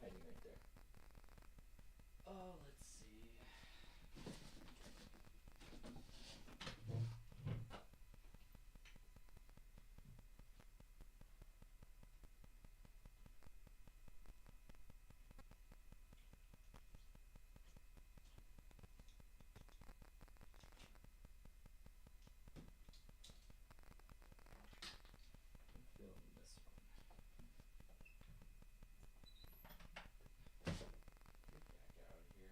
hiding right there? Oh, let's see. I'm feeling this one. Get back out of here.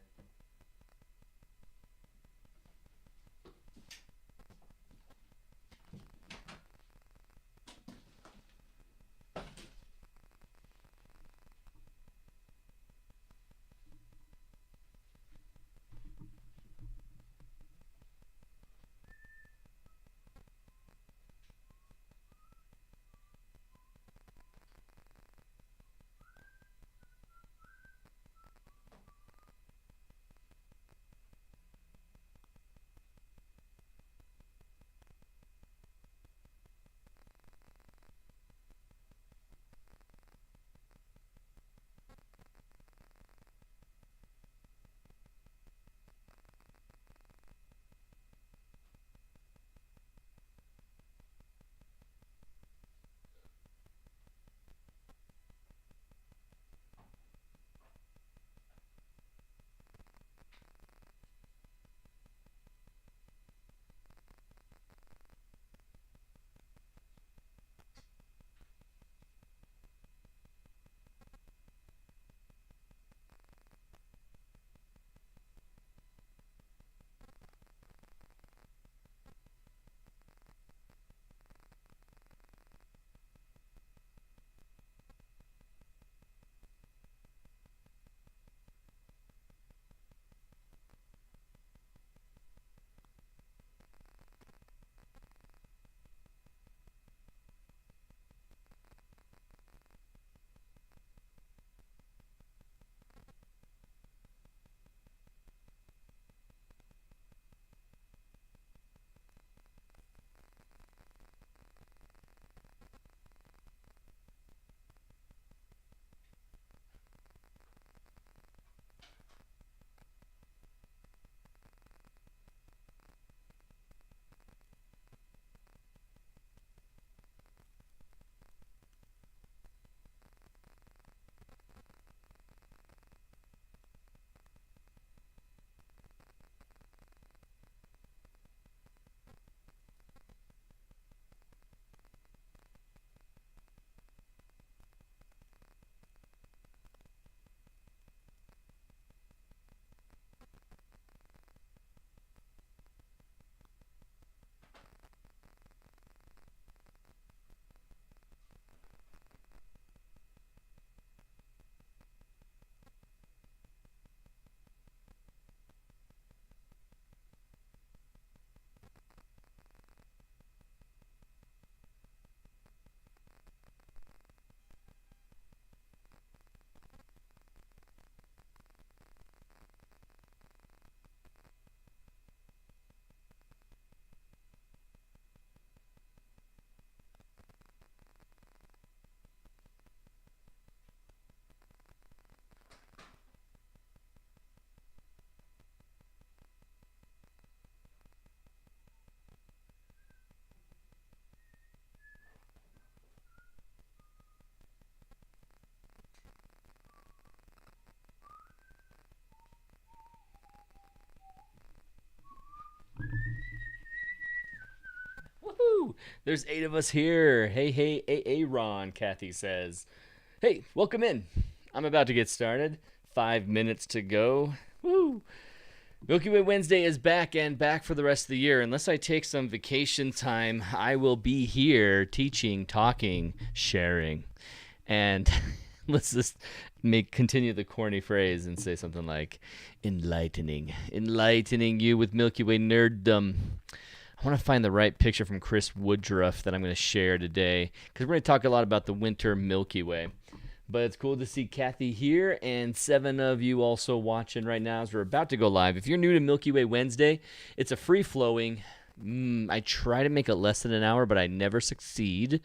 Woohoo! There's 8 of us here. Hey, hey, Aaron, Kathy says. Hey, welcome in. I'm about to get started. 5 minutes to go. Woo! Milky Way Wednesday is back and back for the rest of the year. Unless I take some vacation time, I will be here teaching, talking, sharing. And let's just continue the corny phrase and say something like enlightening you with Milky Way nerddom. I want to find the right picture from Chris Woodruff that I'm going to share today because we're going to talk a lot about the Winter Milky Way. But it's cool to see Kathy here and 7 of you also watching right now as we're about to go live. If you're new to Milky Way Wednesday, it's a free-flowing I try to make it less than an hour, but I never succeed.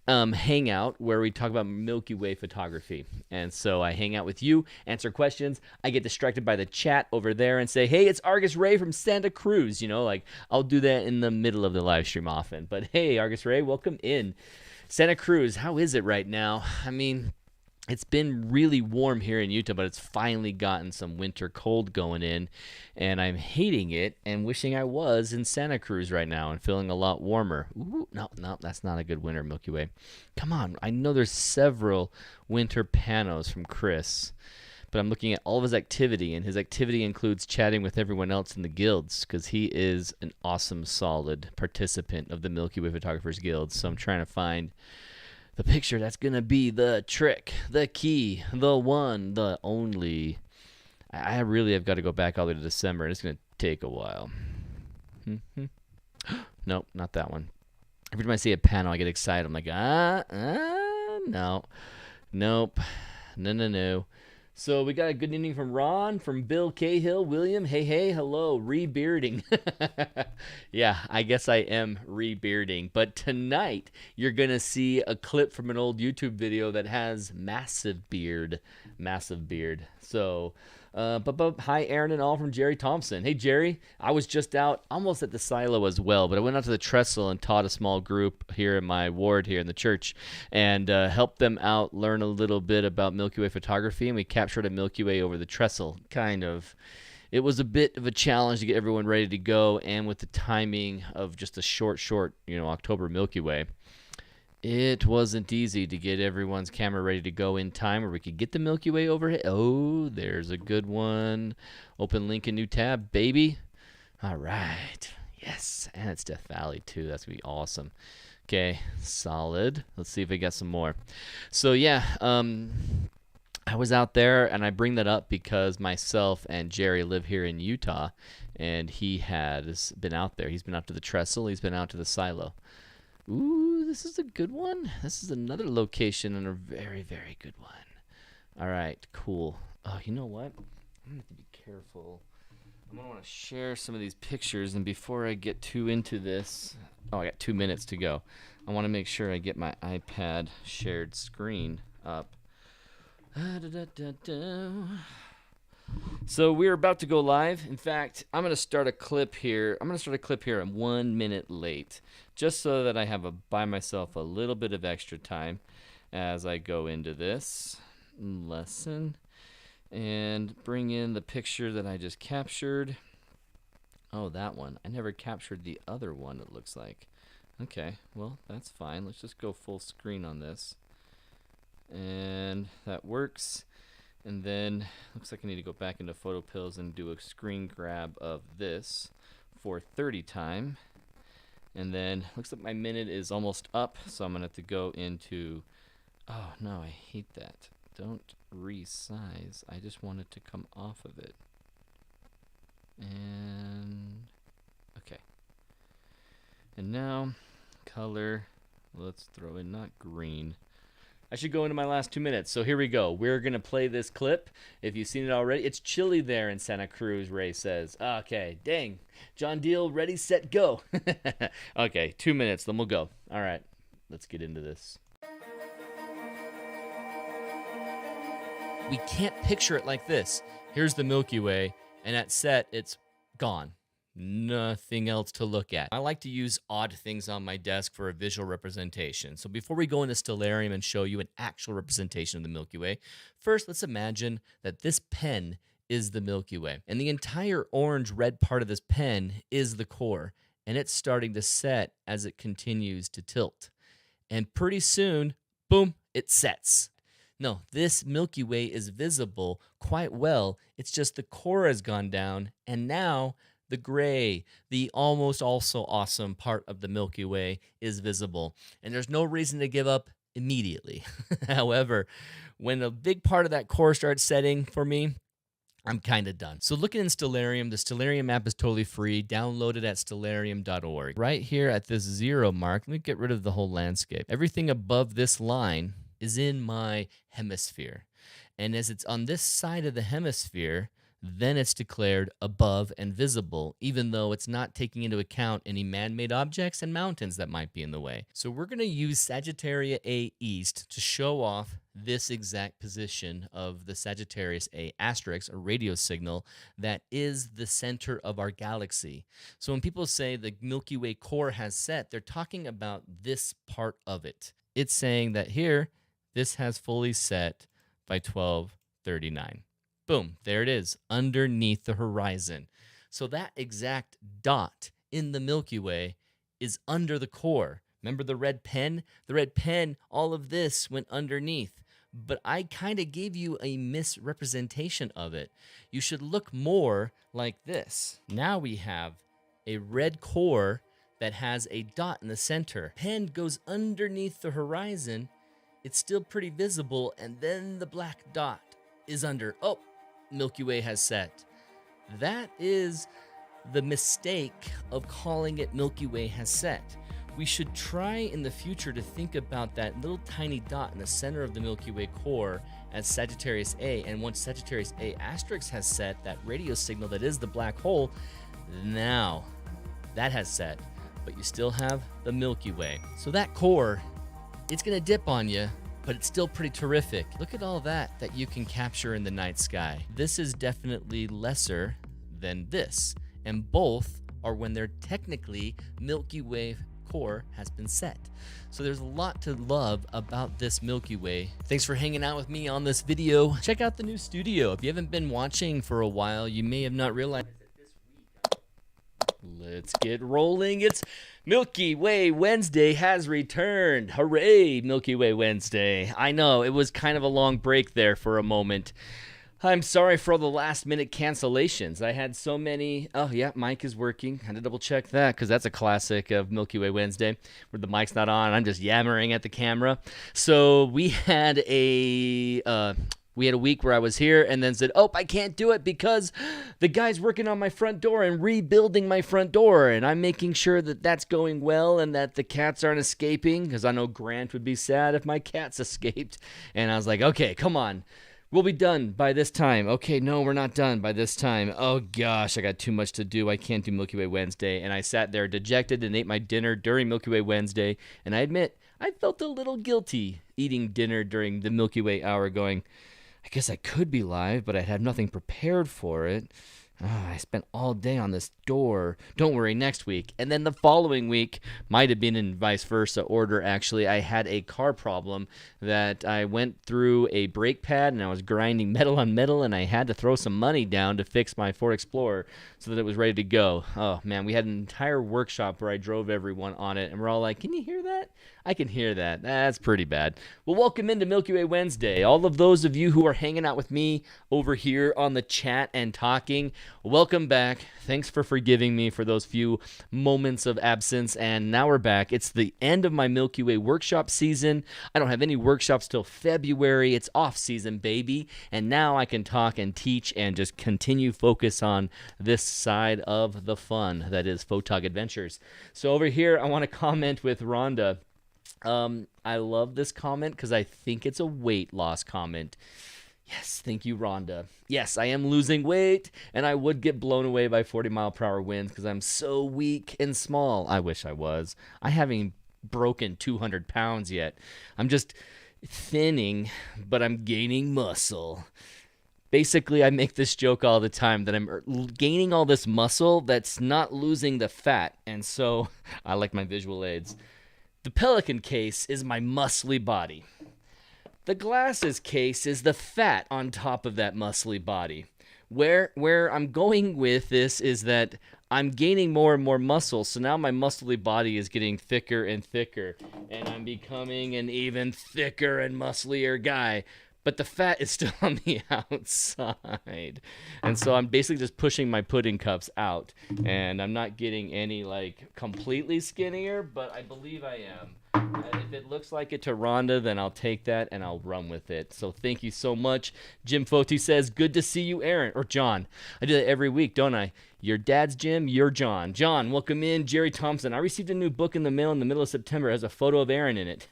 Hangout where we talk about Milky Way photography. And so I hang out with you, answer questions. I get distracted by the chat over there and say, hey, it's Argus Ray from Santa Cruz. Like I'll do that in the middle of the live stream often. But hey, Argus Ray, welcome in. Santa Cruz, how is it right now? I mean, it's been really warm here in Utah, but it's finally gotten some winter cold going in, and I'm hating it and wishing I was in Santa Cruz right now and feeling a lot warmer. Ooh, no, that's not a good winter, Milky Way. Come on, I know there's several Winter Panos from Chris, but I'm looking at all of his activity, and his activity includes chatting with everyone else in the guilds because he is an awesome, solid participant of the Milky Way Photographers Guild, so I'm trying to find the picture that's going to be the trick, the key, the one, the only. I really have got to go back all the way to December, and it's going to take a while. Nope, not that one. Every time I see a panel, I get excited. I'm like, no. Nope. No. So we got a good evening from Ron, from Bill Cahill, William. Hey, hello, rebearding. Yeah, I guess I am rebearding. But tonight, you're going to see a clip from an old YouTube video that has massive beard. So, hi, Aaron and all from Jerry Thompson. Hey, Jerry, I was just out almost at the silo as well, but I went out to the trestle and taught a small group here in my ward here in the church and helped them out learn a little bit about Milky Way photography, and we captured a Milky Way over the trestle, kind of. It was a bit of a challenge to get everyone ready to go, and with the timing of just a short, October Milky Way, it wasn't easy to get everyone's camera ready to go in time where we could get the Milky Way overhead. Oh, there's a good one. Open link in new tab, baby. All right. Yes, and it's Death Valley, too. That's going to be awesome. Okay, solid. Let's see if we got some more. So, yeah, I was out there, and I bring that up because myself and Jerry live here in Utah, and he has been out there. He's been out to the trestle. He's been out to the silo. Ooh, this is a good one. This is another location and a very, very good one. All right, cool. Oh, you know what? I'm going to have to be careful. I'm going to want to share some of these pictures, and before I get too into this, I got 2 minutes to go. I want to make sure I get my iPad shared screen up. So we're about to go live. In fact, I'm going to start a clip here. I'm 1 minute late, just so that I have buy myself a little bit of extra time as I go into this lesson and bring in the picture that I just captured. Oh, that one. I never captured the other one, it looks like. Okay, well, that's fine. Let's just go full screen on this. And that works. And then looks like I need to go back into Photo Pills and do a screen grab of this for 30 time. And then looks like my minute is almost up, so I'm going to have to go into, oh no, I hate that. Don't resize. I just want it to come off of it. And okay. And now color, let's throw in not green. I should go into my last 2 minutes. So here we go. We're going to play this clip. If you've seen it already, it's chilly there in Santa Cruz, Ray says. Okay, dang. John Deal, ready, set, go. Okay, 2 minutes, then we'll go. All right, let's get into this. We can't picture it like this. Here's the Milky Way, and at set, it's gone. Nothing else to look at. I like to use odd things on my desk for a visual representation. So before we go into Stellarium and show you an actual representation of the Milky Way, first let's imagine that this pen is the Milky Way. And the entire orange-red part of this pen is the core. And it's starting to set as it continues to tilt. And pretty soon, boom, it sets. No, this Milky Way is visible quite well. It's just the core has gone down, and now the gray, the almost also awesome part of the Milky Way is visible. And there's no reason to give up immediately. However, when a big part of that core starts setting for me, I'm kind of done. So looking in Stellarium, the Stellarium app is totally free. Download it at stellarium.org. Right here at this 0 mark, let me get rid of the whole landscape. Everything above this line is in my hemisphere. And as it's on this side of the hemisphere, then it's declared above and visible, even though it's not taking into account any man-made objects and mountains that might be in the way. So we're going to use Sagittarius A East to show off this exact position of the Sagittarius A asterisk, a radio signal that is the center of our galaxy. So when people say the Milky Way core has set, they're talking about this part of it. It's saying that here, this has fully set by 12:39. Boom, there it is, underneath the horizon. So that exact dot in the Milky Way is under the core. Remember the red pen? The red pen, all of this went underneath. But I kind of gave you a misrepresentation of it. You should look more like this. Now we have a red core that has a dot in the center. Pen goes underneath the horizon. It's still pretty visible, and then the black dot is under. Oh, Milky Way has set. That is the mistake of calling it Milky Way has set. We should try in the future to think about that little tiny dot in the center of the Milky Way core as Sagittarius A, and once Sagittarius A asterisk has set, that radio signal that is the black hole, now that has set, but you still have the Milky Way. So that core, it's gonna dip on you, but it's still pretty terrific. Look at all that you can capture in the night sky. This is definitely lesser than this, and both are when they're technically Milky Way core has been set. So there's a lot to love about this Milky Way. Thanks for hanging out with me on this video. Check out the new studio. If you haven't been watching for a while, you may have not realized that this week. Let's get rolling. It's Milky Way Wednesday has returned. Hooray, Milky Way Wednesday. I know, it was kind of a long break there for a moment. I'm sorry for all the last-minute cancellations. I had so many. Oh, yeah, mic is working. Had to double-check that because that's a classic of Milky Way Wednesday where the mic's not on. I'm just yammering at the camera. So we had a week where I was here and then said, oh, I can't do it because the guy's working on my front door and rebuilding my front door, and I'm making sure that that's going well and that the cats aren't escaping because I know Grant would be sad if my cats escaped. And I was like, okay, come on. We'll be done by this time. Okay, no, we're not done by this time. Oh, gosh, I got too much to do. I can't do Milky Way Wednesday. And I sat there dejected and ate my dinner during Milky Way Wednesday. And I admit, I felt a little guilty eating dinner during the Milky Way hour going, I guess I could be live, but I'd have nothing prepared for it. I spent all day on this door. Don't worry, next week. And then the following week, might have been in vice versa order, actually. I had a car problem that I went through a brake pad, and I was grinding metal on metal, and I had to throw some money down to fix my Ford Explorer so that it was ready to go. Oh, man, we had an entire workshop where I drove everyone on it, and we're all like, can you hear that? I can hear that. That's pretty bad. Well, welcome into Milky Way Wednesday. All of those of you who are hanging out with me over here on the chat and talking, welcome back. Thanks for forgiving me for those few moments of absence, and now we're back. It's the end of my Milky Way workshop season. I don't have any workshops till February. It's off season, baby, and now I can talk and teach and just continue focus on this side of the fun that is Photog Adventures. So over here, I want to comment with Rhonda. I love this comment because I think it's a weight loss comment. Yes, thank you, Rhonda. Yes, I am losing weight, and I would get blown away by 40-mile-per-hour winds because I'm so weak and small. I wish I was. I haven't broken 200 pounds yet. I'm just thinning, but I'm gaining muscle. Basically, I make this joke all the time that I'm gaining all this muscle that's not losing the fat, and so I like my visual aids. The pelican case is my muscly body. The glasses case is the fat on top of that muscly body. Where I'm going with this is that I'm gaining more and more muscle, so now my muscly body is getting thicker and thicker, and I'm becoming an even thicker and musclier guy. But the fat is still on the outside. And so I'm basically just pushing my pudding cups out. And I'm not getting any, like, completely skinnier, but I believe I am. If it looks like it to Rhonda, then I'll take that and I'll run with it. So thank you so much. Jim Foti says, good to see you, Aaron. Or John. I do that every week, don't I? Your dad's Jim, you're John. John, welcome in. Jerry Thompson. I received a new book in the mail in the middle of September. It has a photo of Aaron in it.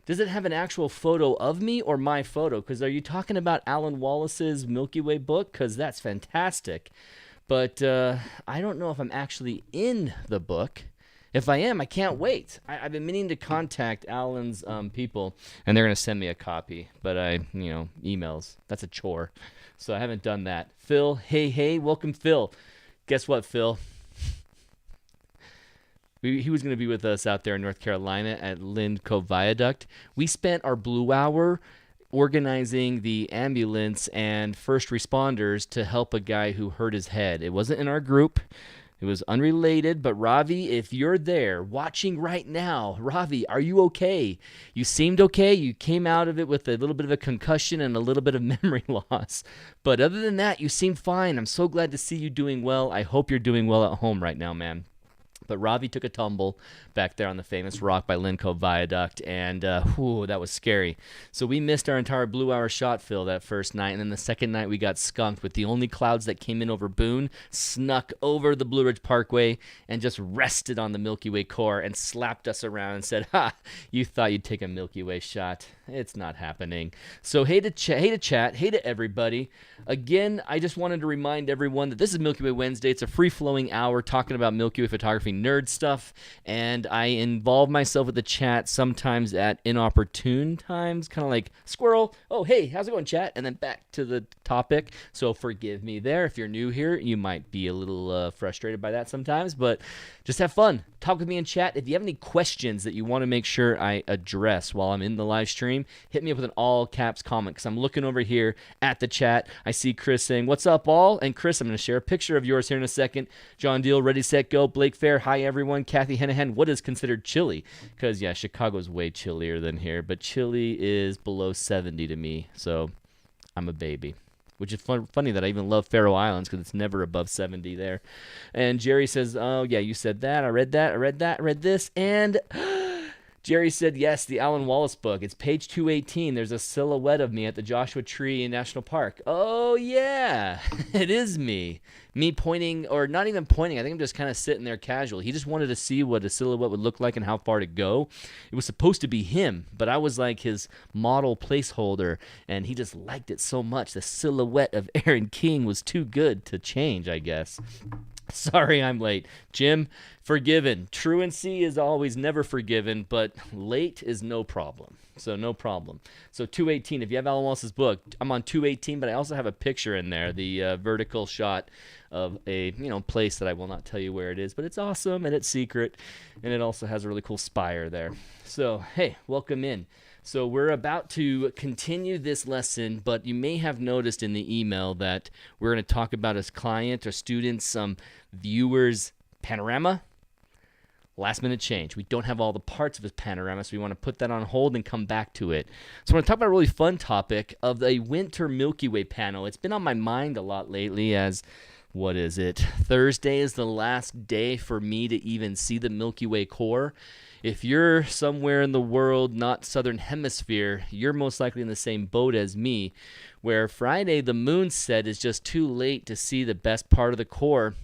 Does it have an actual photo of me or my photo? Because are you talking about Alan Wallace's Milky Way book? Because that's fantastic. But I don't know if I'm actually in the book. If I am, I can't wait. I've been meaning to contact Alan's people, and they're going to send me a copy. But emails. That's a chore. So I haven't done that. Phil, hey, welcome, Phil. Guess what, Phil? He was going to be with us out there in North Carolina at Lind Cove Viaduct. We spent our blue hour organizing the ambulance and first responders to help a guy who hurt his head. It wasn't in our group. It was unrelated, but Ravi, if you're there watching right now, Ravi, are you okay? You seemed okay. You came out of it with a little bit of a concussion and a little bit of memory loss. But other than that, you seem fine. I'm so glad to see you doing well. I hope you're doing well at home right now, man. But Ravi took a tumble back there on the famous rock by Lind Cove Viaduct, and that was scary. So we missed our entire blue hour shot, Phil, that first night, and then the second night we got skunked with the only clouds that came in over Boone, snuck over the Blue Ridge Parkway, and just rested on the Milky Way core and slapped us around and said, ha, you thought you'd take a Milky Way shot. It's not happening. So hey to chat, hey to everybody. Again, I just wanted to remind everyone that this is Milky Way Wednesday. It's a free-flowing hour talking about Milky Way photography nerd stuff, and I involve myself with the chat sometimes at inopportune times, kind of like squirrel. Oh, hey, how's it going, chat? And then back to the topic. So forgive me there. If you're new here, you might be a little frustrated by that sometimes, but just have fun. Talk with me in chat. If you have any questions that you want to make sure I address while I'm in the live stream, hit me up with an all caps comment, because I'm looking over here at the chat. I see Chris saying, what's up, all? And Chris, I'm going to share a picture of yours here in a second. John Deal, ready, set, go. Blake Fair, hi, everyone. Kathy Hennahan, what is considered chilly? Because, yeah, Chicago's way chillier than here, but chilly is below 70 to me, so I'm a baby. Which is funny that I even love Faroe Islands, because it's never above 70 there. And Jerry says, oh, yeah, you said that. I read that. I read this. And Jerry said, yes, the Alan Wallace book. It's page 218. There's a silhouette of me at the Joshua Tree National Park. Oh, yeah, it is me. Me pointing, or not even pointing. I think I'm just kind of sitting there casual. He just wanted to see what a silhouette would look like and how far to go. It was supposed to be him, but I was like his model placeholder, and he just liked it so much. The silhouette of Aaron King was too good to change, I guess. Sorry I'm late. Jim, forgiven. Truancy is always never forgiven, but late is no problem. So no problem. So 218, if you have Alan Wallace's book, I'm on 218, but I also have a picture in there, the vertical shot of a place that I will not tell you where it is, but it's awesome and it's secret, and it also has a really cool spire there. So, hey, welcome in. So we're about to continue this lesson, but you may have noticed in the email that we're going to talk about his client or students, some viewers' panorama. Last minute change. We don't have all the parts of his panorama, so we want to put that on hold and come back to it. So I want to talk about a really fun topic of the Winter Milky Way Pano. It's been on my mind a lot lately as, what is it? Thursday is the last day for me to even see the Milky Way core. If you're somewhere in the world, not southern hemisphere, you're most likely in the same boat as me, where Friday the moon set is just too late to see the best part of the core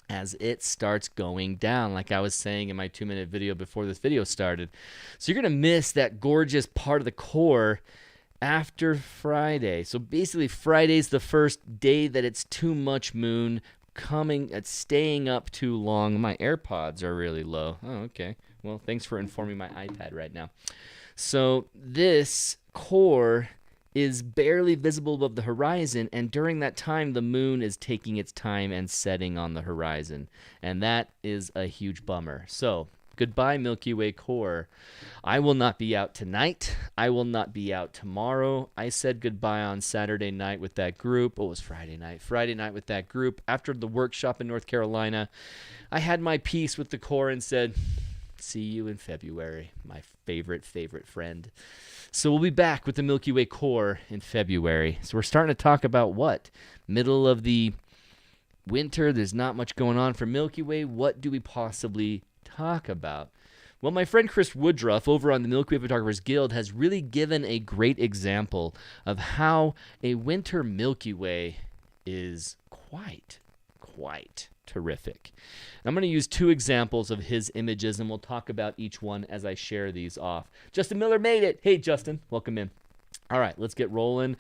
as it starts going down, like I was saying in my 2-minute video before this video started. So you're going to miss that gorgeous part of the core after Friday. So basically Friday's the first day that it's too much moon staying up too long. My AirPods are really low. Oh, okay. Well, thanks for informing my iPad right now. So this core is barely visible above the horizon, and during that time, the moon is taking its time and setting on the horizon, and that is a huge bummer. So, goodbye, Milky Way core. I will not be out tonight. I will not be out tomorrow. I said goodbye on Saturday night with that group. Oh, it was Friday night. Friday night with that group. After the workshop in North Carolina, I had my piece with the core and said, see you in February, my favorite friend. So we'll be back with the Milky Way core in February. So we're starting to talk about what? Middle of the winter, there's not much going on for Milky Way. What do we possibly talk about? Well, my friend Chris Woodruff over on the Milky Way Photographers Guild has really given a great example of how a winter Milky Way is quite terrific. I'm going to use 2 examples of his images, and we'll talk about each one as I share these off. Justin Miller made it. Hey, Justin, welcome in. All right, let's get rolling.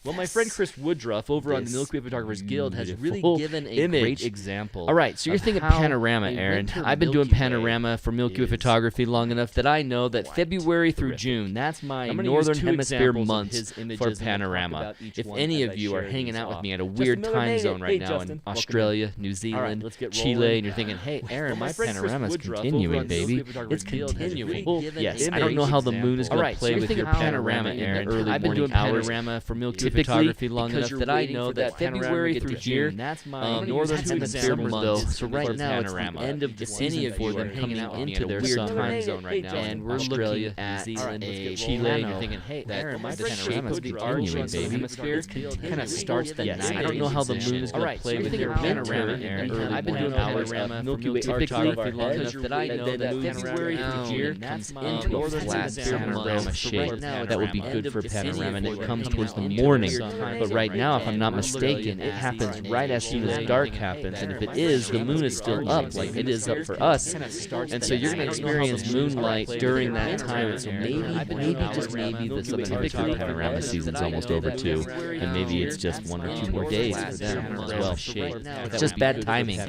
Well, my friend Chris Woodruff over on the Milky Way Photographers Guild has really given a great example. All right, so you're thinking panorama, Aaron. I've been doing panorama for Milky Way photography long enough that I know that February through June, that's my Northern Hemisphere months for panorama. If any of you are hanging out with me at a weird time zone right now in Australia, New Zealand, Chile, and you're thinking, hey, Aaron, my panorama's continuing, baby. It's continuing. Yes, I don't know how the moon is going to play with your panorama, Aaron. I've been doing panorama for Milky Way photography long enough that I know that February through June, that's my Northern Hemisphere months. So right now it's the end of the season for them coming into their weird time zone right now. And we're looking at New Zealand, Chile, and you're thinking, hey, Aaron, my panorama's continuing, baby. Kind of starts the night. I don't know how the moon is going to play with your panorama, Aaron. I've been doing panorama for Milky Way photography long enough that I know that February through June comes into Northern Hemisphere panorama shape. That would be good for panorama, and it comes towards the morning. But right now, if I'm not mistaken, it happens right as soon as dark happens, and if it is, the moon is still up, like it is up for us. And so you're going to experience moonlight during that time. So maybe just maybe the typical panorama season's almost over too, and maybe it's just 1 or 2 more days for them as well. It's just bad timing.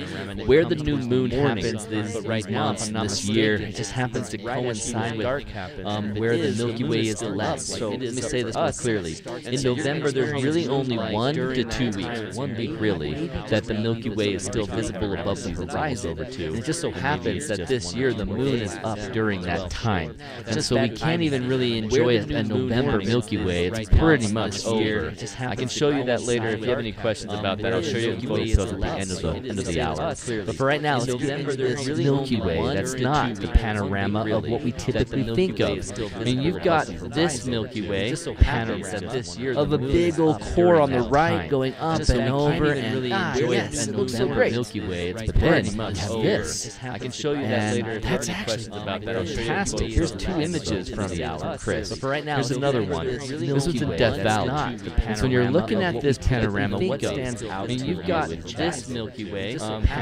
Where the new moon happens this month, this year, it just happens to coincide with where the Milky Way is less. So let me say this more clearly. In November, there's really only 1 to 2 weeks, 1 week really, that the Milky Way is still visible above the horizon. And it just so happens that this year the moon is up during that time. And so we can't even really enjoy a November Milky Way. It's pretty much over. I can show you that later. If you have any questions about that, I'll show you in photos at the end of the hour. But for right now, let's get into this Milky Way. That's not the panorama of what we typically think of. I mean, you've got this Milky Way panorama of a big old core on the right going up and over, and yes, it looks so great. Milky Way, it's pretty much this. I can show you that later. That's actually fantastic. Here's 2 images from Chris. But for right now, here's another one. This one's in Death Valley. So when you're looking at this panorama, what stands out? I mean, you've got this Milky Way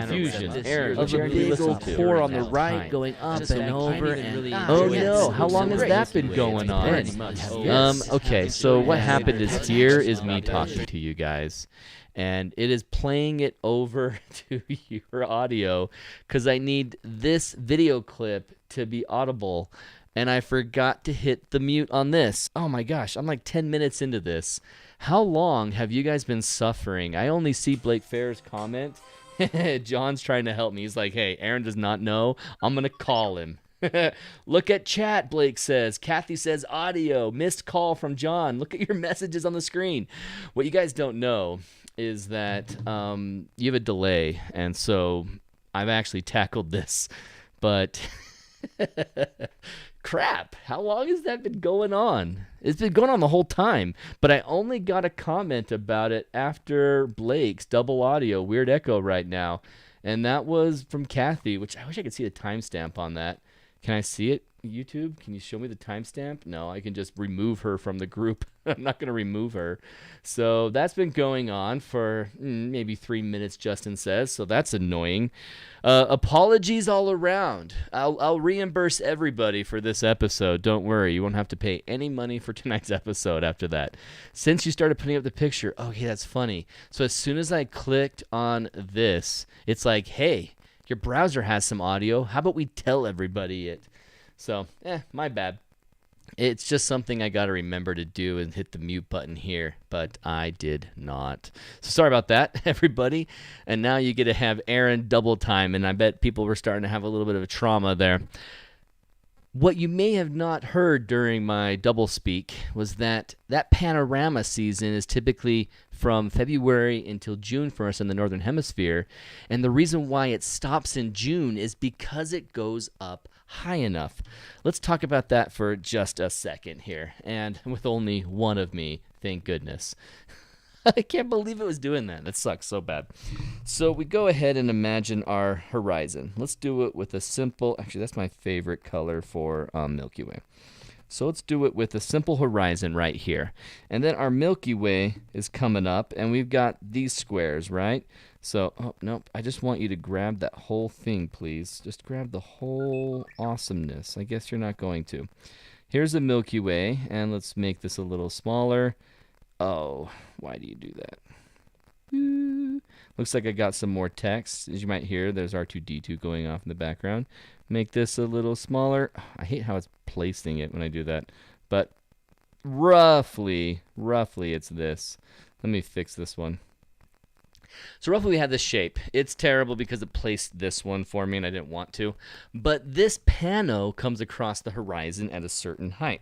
fusion of a big old core on the right going up and over, and oh no, how long has that been going on? Okay, so what happened is here is me talking to you guys, and it is playing it over to your audio because I need this video clip to be audible, and I forgot to hit the mute on this. Oh my gosh, I'm like 10 minutes into this. How long have you guys been suffering? I only see Blake Fair's comment. John's trying to help me. He's like, hey, Aaron does not know. I'm going to call him. Look at chat, Blake says. Kathy says audio. Missed call from John. Look at your messages on the screen. What you guys don't know is that you have a delay, and so I've actually tackled this. But crap, how long has that been going on? It's been going on the whole time, but I only got a comment about it after Blake's double audio, weird echo right now, and that was from Kathy, which I wish I could see the timestamp on that. Can I see it, YouTube? Can you show me the timestamp? No, I can just remove her from the group. I'm not going to remove her. So that's been going on for maybe 3 minutes, Justin says, so that's annoying. Apologies all around. I'll reimburse everybody for this episode. Don't worry. You won't have to pay any money for tonight's episode after that. Since you started putting up the picture, okay, that's funny. So as soon as I clicked on this, it's like, hey, your browser has some audio. How about we tell everybody it? So, my bad. It's just something I got to remember to do and hit the mute button here, but I did not. So sorry about that, everybody. And now you get to have Aaron double time, and I bet people were starting to have a little bit of a trauma there. What you may have not heard during my double speak was that panorama season is typically from February until June for us in the Northern Hemisphere. And the reason why it stops in June is because it goes up high enough. Let's talk about that for just a second here. And with only one of me, thank goodness. I can't believe it was doing that. That sucks so bad. So we go ahead and imagine our horizon. Let's do it with a simple, actually that's my favorite color for Milky Way. So let's do it with a simple horizon right here. And then our Milky Way is coming up, and we've got these squares, right? So, oh, nope, I just want you to grab that whole thing, please. Just grab the whole awesomeness. I guess you're not going to. Here's the Milky Way, and let's make this a little smaller. Oh, why do you do that? Looks like I got some more text. As you might hear, there's R2-D2 going off in the background. Make this a little smaller. I hate how it's placing it when I do that. But roughly it's this. Let me fix this one. So roughly we have this shape. It's terrible because it placed this one for me and I didn't want to. But this pano comes across the horizon at a certain height.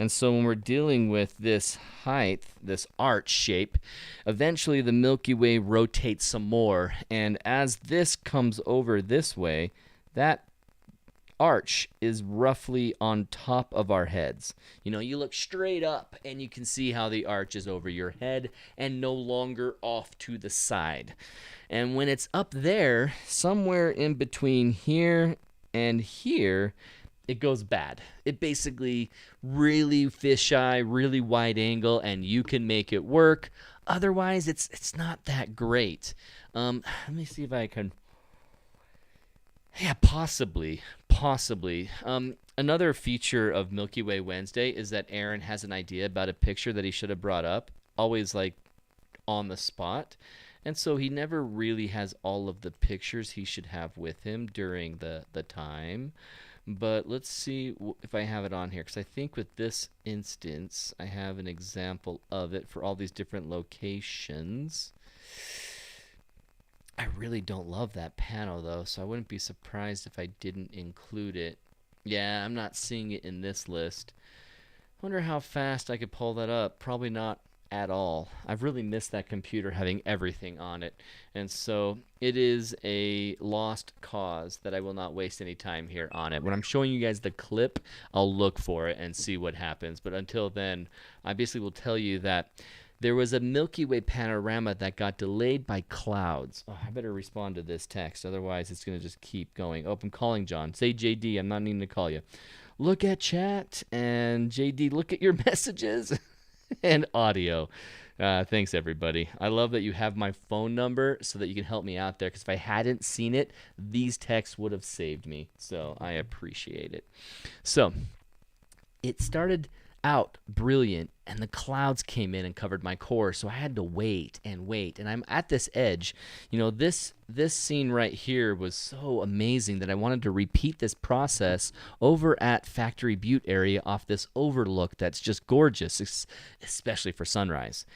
And so when we're dealing with this height, this arch shape, eventually the Milky Way rotates some more. And as this comes over this way, that arch is roughly on top of our heads. You know, you look straight up and you can see how the arch is over your head and no longer off to the side. And when it's up there, somewhere in between here and here, it goes bad. It basically really fisheye, really wide angle, and you can make it work. Otherwise, it's not that great. Let me see if I can... Yeah, possibly. Another feature of Milky Way Wednesday is that Aaron has an idea about a picture that he should have brought up, always like on the spot. And so he never really has all of the pictures he should have with him during the time. But let's see if I have it on here, because I think with this instance, I have an example of it for all these different locations. I really don't love that pano, though, so I wouldn't be surprised if I didn't include it. Yeah, I'm not seeing it in this list. I wonder how fast I could pull that up. Probably not at all. I've really missed that computer having everything on it. And so it is a lost cause that I will not waste any time here on it. When I'm showing you guys the clip, I'll look for it and see what happens. But until then, I basically will tell you that there was a Milky Way panorama that got delayed by clouds. Oh, I better respond to this text, otherwise it's going to just keep going. Oh, I'm calling John. Say JD, I'm not needing to call you. Look at chat, and JD, look at your messages and audio. Thanks, everybody. I love that you have my phone number so that you can help me out there, because if I hadn't seen it, these texts would have saved me. So I appreciate it. So it started out brilliant, and the clouds came in and covered my core, so I had to wait, and I'm at this edge. You know, this scene right here was so amazing that I wanted to repeat this process over at Factory Butte area off this overlook that's just gorgeous, especially for sunrise.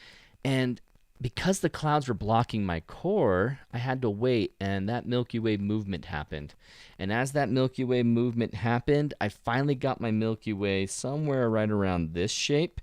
And because the clouds were blocking my core, I had to wait, and that Milky Way movement happened. And as that Milky Way movement happened, I finally got my Milky Way somewhere right around this shape,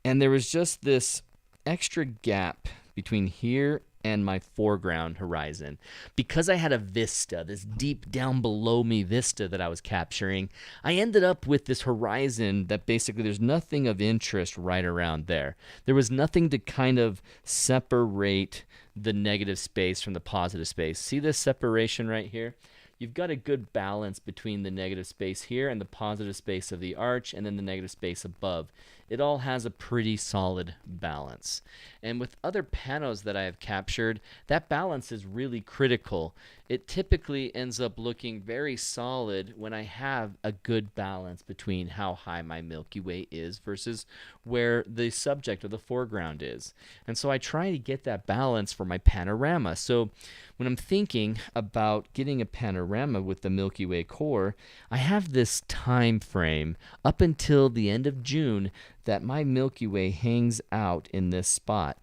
and there was just this extra gap between here and my foreground horizon. Because I had a vista, this deep down below me vista that I was capturing, I ended up with this horizon that basically there's nothing of interest right around there. There was nothing to kind of separate the negative space from the positive space. See this separation right here? You've got a good balance between the negative space here and the positive space of the arch, and then the negative space above. It all has a pretty solid balance. And with other panos that I have captured, that balance is really critical. It typically ends up looking very solid when I have a good balance between how high my Milky Way is versus where the subject or the foreground is. And so I try to get that balance for my panorama. So when I'm thinking about getting a panorama with the Milky Way core, I have this time frame up until the end of June that my Milky Way hangs out in this spot.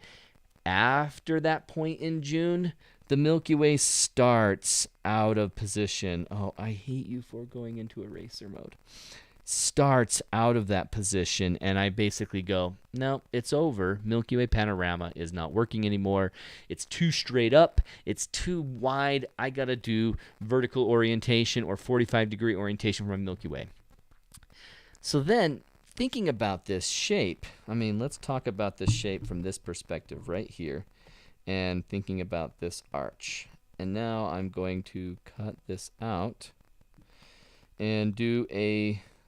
After that point in June, the Milky Way starts out of position. Oh, I hate you for going into eraser mode. Starts out of that position, and I basically go, no, it's over. Milky Way panorama is not working anymore. It's too straight up. It's too wide. I got to do vertical orientation or 45-degree orientation for my Milky Way. So then, thinking about this shape, I mean, let's talk about this shape from this perspective right here and thinking about this arch. And now I'm going to cut this out and do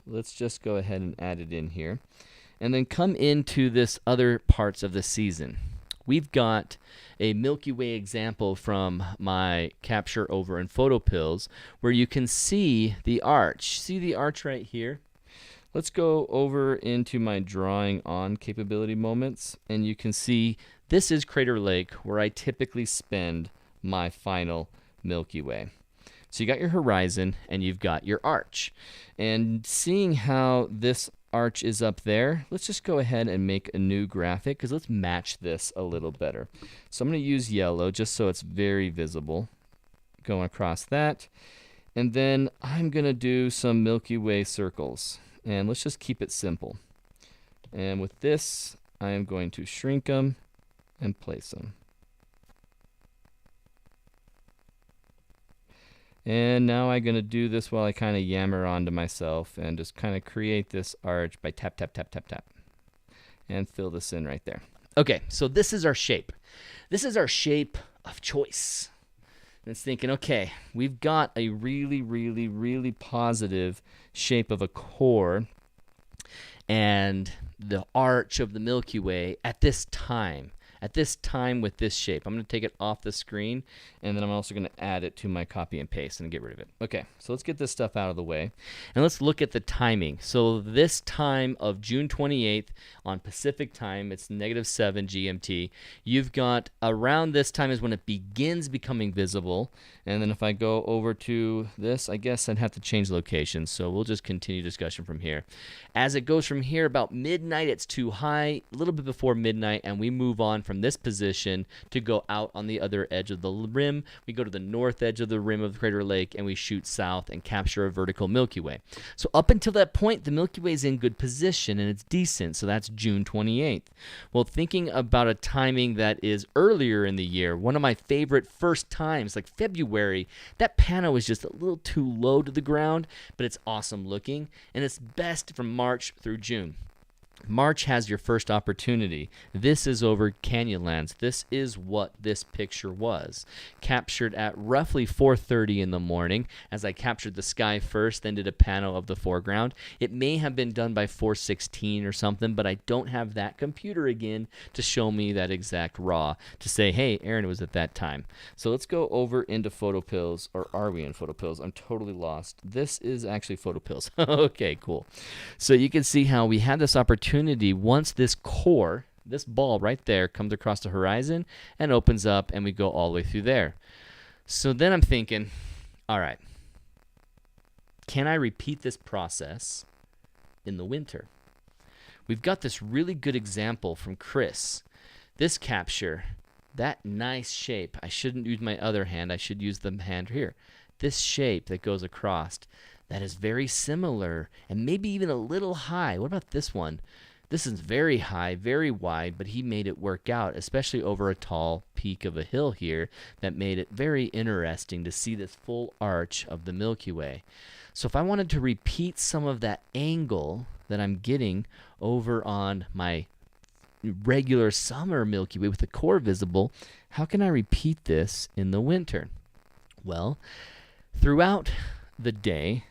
let's just go ahead and add it in here. And then come into this other parts of the season. We've got a Milky Way example from my capture over in PhotoPills where you can see the arch. See the arch right here? Let's go over into my drawing on capability moments, and you can see this is Crater Lake where I typically spend my final Milky Way. So you got your horizon and you've got your arch. And seeing how this arch is up there, let's just go ahead and make a new graphic because let's match this a little better. So I'm going to use yellow just so it's very visible going across that. And then I'm going to do some Milky Way circles. And let's just keep it simple. And with this, I am going to shrink them and place them. And now I'm going to do this while I kind of yammer onto myself and just kind of create this arch by tap, tap, tap, tap, tap. And fill this in right there. Okay, so this is our shape. This is our shape of choice. And it's thinking, okay, we've got a really, really, really positive shape of a core and the arch of the Milky Way at this time with this shape. I'm going to take it off the screen, and then I'm also going to add it to my copy and paste and get rid of it. Okay, so let's get this stuff out of the way, and let's look at the timing. So this time of June 28th on Pacific time, it's -7 GMT. You've got around this time is when it begins becoming visible, and then if I go over to this, I guess I'd have to change location, so we'll just continue discussion from here. As it goes from here, about midnight, it's too high, a little bit before midnight, and we move on from this position to go out on the other edge of the rim. We go to the north edge of the rim of Crater Lake and we shoot south and capture a vertical Milky Way. So up until that point, the Milky Way is in good position and it's decent. So that's June 28th. Well, thinking about a timing that is earlier in the year, one of my favorite first times, like February, that pano is just a little too low to the ground, but it's awesome looking, and it's best from March through June. March has your first opportunity. This is over Canyonlands. This is what this picture was. Captured at roughly 4:30 in the morning as I captured the sky first, then did a pano of the foreground. It may have been done by 4:16 or something, but I don't have that computer again to show me that exact raw to say, hey, Aaron, it was at that time. So let's go over into PhotoPills, or are we in PhotoPills? I'm totally lost. This is actually PhotoPills. Okay, cool. So you can see how we had this opportunity once this core, this ball right there, comes across the horizon and opens up and we go all the way through there. So then I'm thinking, all right, can I repeat this process in the winter? We've got this really good example from Chris. This capture, that nice shape. I shouldn't use my other hand. I should use the hand here. This shape that goes across, that is very similar and maybe even a little high. What about this one? This is very high, very wide, but he made it work out, especially over a tall peak of a hill here that made it very interesting to see this full arch of the Milky Way. So if I wanted to repeat some of that angle that I'm getting over on my regular summer Milky Way with the core visible, how can I repeat this in the winter? Well, throughout the day,